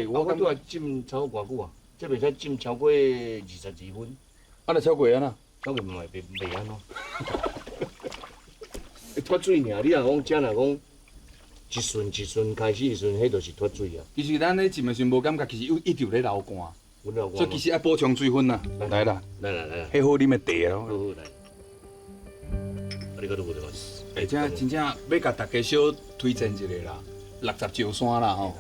我拄啊浸超过偌久啊？这袂使浸超过22分。啊，就超过啊啦。超过袂安怎？脱水尔，你若讲遮若讲。一顺开始的时阵，迄就是脱水啊。其实咱咧浸的时阵无感觉，其实一直咧流汗。所以其实爱补充水分啦。来啦，来，迄好啉的茶咯。好来。ありがとうございます。而且真正要甲大家小推荐一下啦，60石山啦吼。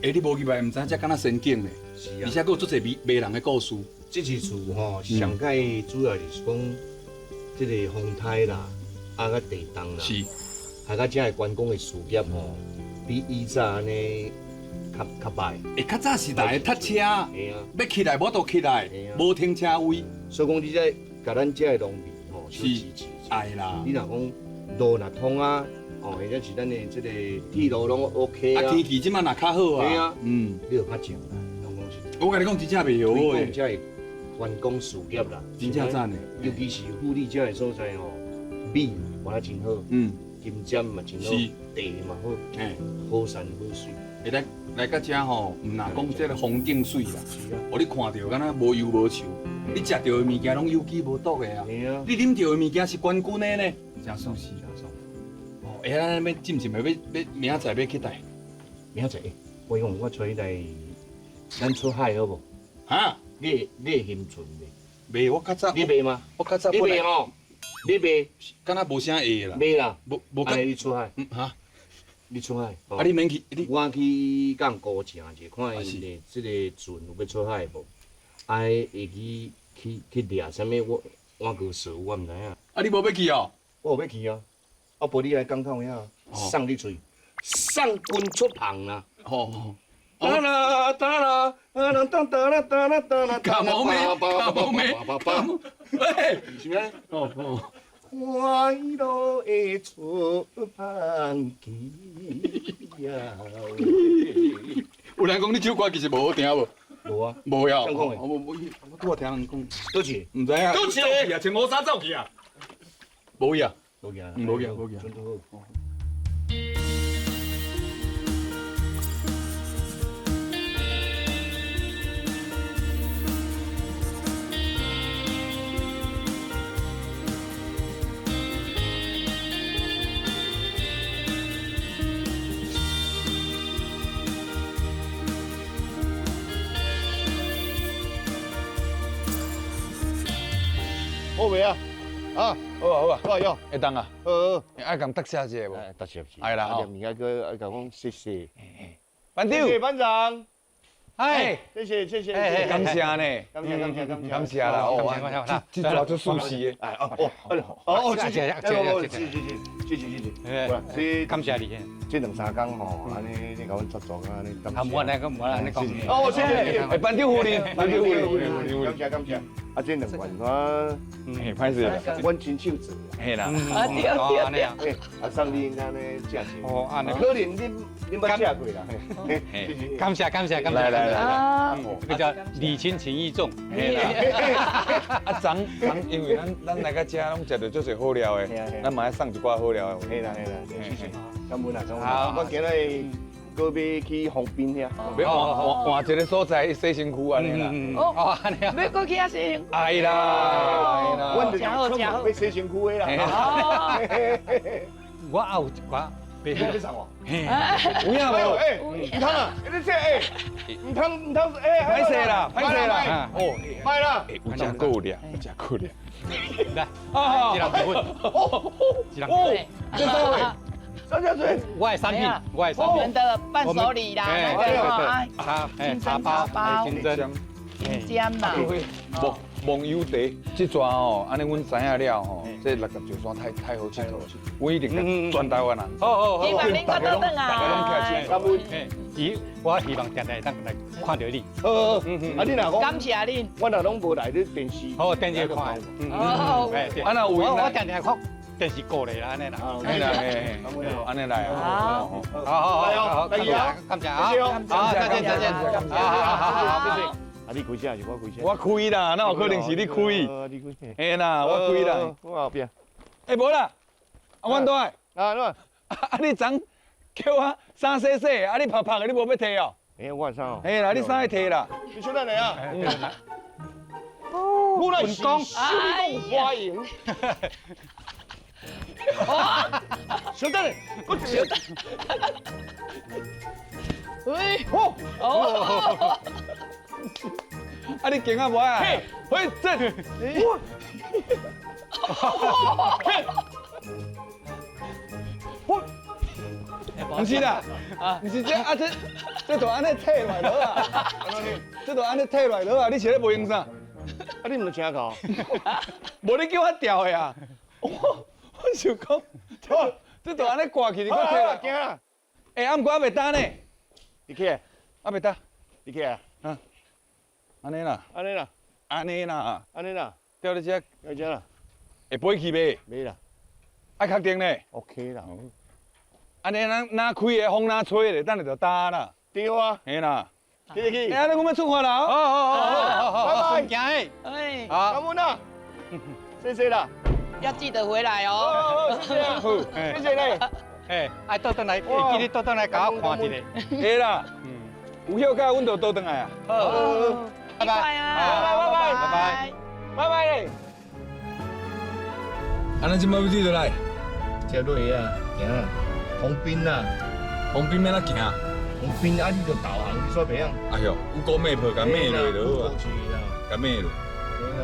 你无去买，毋知影遮敢若仙境咧。是啊。而且佫有足侪迷人的故事。这次厝吼，上界主要就是讲，这个风台啦，啊个地动啦。是。啊，甲遮个观光的事业吼，比以前安尼较歹。较早是来搭车，要起来无都起来，无停车位。所以讲，你在甲咱遮个农民吼，是爱啦。你若讲路若通啊，哦，或者是咱的这个铁路拢 OK 啊。天气即摆若较好啊。对啊，你就较正啦。我甲你讲，真正袂好诶。遮个观光事业啦，真正赞诶。尤其是富丽遮个所在吼，米活得真好。金针嘛真好，地嘛好，好山好水。会来到遮吼，毋若讲这个风景水啦，互你看到敢若无忧无愁。你食到的物件拢有机无毒的啊，你啉到的物件是冠军的呢，真舒适。哦，哎，咱要浸浸的，要明仔载要去佗？明仔载，我讲我带你来，咱出海好无？哈？你会嫌船袂？袂，我较早。你袂吗？我较早。你袂吼？你袂？敢若无啥会啦。袂啦。无安尼你出海？哈？你出海？啊，你免去，我去港高城者，看因的即个船有要出海无？啊，会去掠啥物碗糕蛇，我毋知影。啊，你无要去哦？我有要去啊，啊，陪你来港口遐，送你嘴，送君出航啦。哦。哒啦哒啦哒啦哒啦哒啦哒啦。卡毛妹，卡毛妹，喂，是咩？哦。快乐的出航期呀！有人讲你唱歌其实无好听无？无啊，无呀。怎讲的？我拄啊听人讲。倒去？唔知啊。倒去啊！穿雨衫走去啊！无去啊。无去啊。无去啊，无去啊。真好。好未啊？啊，好啊好啊，好啊哟，会当啊。爱共特写一下无？特写是。系啦，哦。物件个爱甲讲谢谢。班长。谢谢班长。哎，谢谢。感谢呢。感谢啦。哦，这抓出舒适的。哎谢谢。感谢你。这2、3天吼，安尼你甲阮作作啊，安尼感谢。唔好安尼讲。哦，谢谢。哎，班长夫人，感谢。啊，这2罐我，歹势啦，阮亲手做。嘿啦。安尼啊。啊，送你安尼食食。哦，安尼。可能你捌食过啦。感谢。来。这个叫礼轻情意重。嘿啦。啊，昨因为咱来到遮，拢食到足侪好料的，咱嘛爱送一寡好料的。嘿啦，谢谢。感恩啊，好，我今日搁要去横滨遐，要换一个所在洗身躯安尼啦。哦，安尼啊。要过去啊洗。哎啦，阮就要洗身躯的啦。我也有一寡。你要送我？有影无？唔通啊！你这唔通，歹势啦。哦，歹啦。有食够了，来，一人一份，一人一份。这三位，三家嘴。我的产品，我们的伴手礼啦，那个茶包，金针嘛。蒙油茶，这抓吼，安尼阮知影了吼，这六甲石山太好佚佗，我一定全台湾人。好，希望恁个都等啊。感恩。我希望定定当来看到你。啊，你若讲，感谢恁。我若拢无来你电视。好，电视看。哦。啊，那有我定定看电视过来啦，安尼啦。嘿啦，安尼来啊。好，感谢，感谢。好，再见。好，谢谢。啊，你开车是我开车。我开啦，哪有可能是你开？你开。嘿啦，我开啦。我后边。哎，无啦，啊，阮倒来。啊，你昨叫我衫洗洗，啊，你拍的，你无要摕哦？哎，我衫哦。嘿啦，你衫要摕啦。你小等下啊。我来是秀动花营。小等下，我小等。喂。哦。啊！你劲啊无啊？嘿，正。不是啦，不是这啊这都安尼退落来啊，这都安尼退落来啊，你是咧无用啥？啊，你唔请教？无你叫我调的啊！我想讲，这都安尼挂起，你搁退落。惊啦！哎，啊，毋过还袂单呢。你起来，还袂单。你起来。安尼啦，安尼啦，调你遮，到遮啦，会飞去袂？袂啦，爱确定呢 ？OK 啦，安尼哪开的风哪吹的，等下就打啦。对啊，嘿啦，去。哎，我们出发啦！好，拜拜。哎，好，感恩啦，谢谢啦，要记得回来哦。谢谢嘞。哎，爱倒转来，会记你倒转来甲我看一下。会啦，有休假，阮就倒转来啊。好，拜拜啊，拜拜嘞。啊，咱今摆要去倒来？车落去啊，行啊，横滨啦，横滨要哪行？横滨啊，你就导航，你煞袂晓。哎哟，有高妹婆甲妹落就好啊，甲甲妹落。对啦。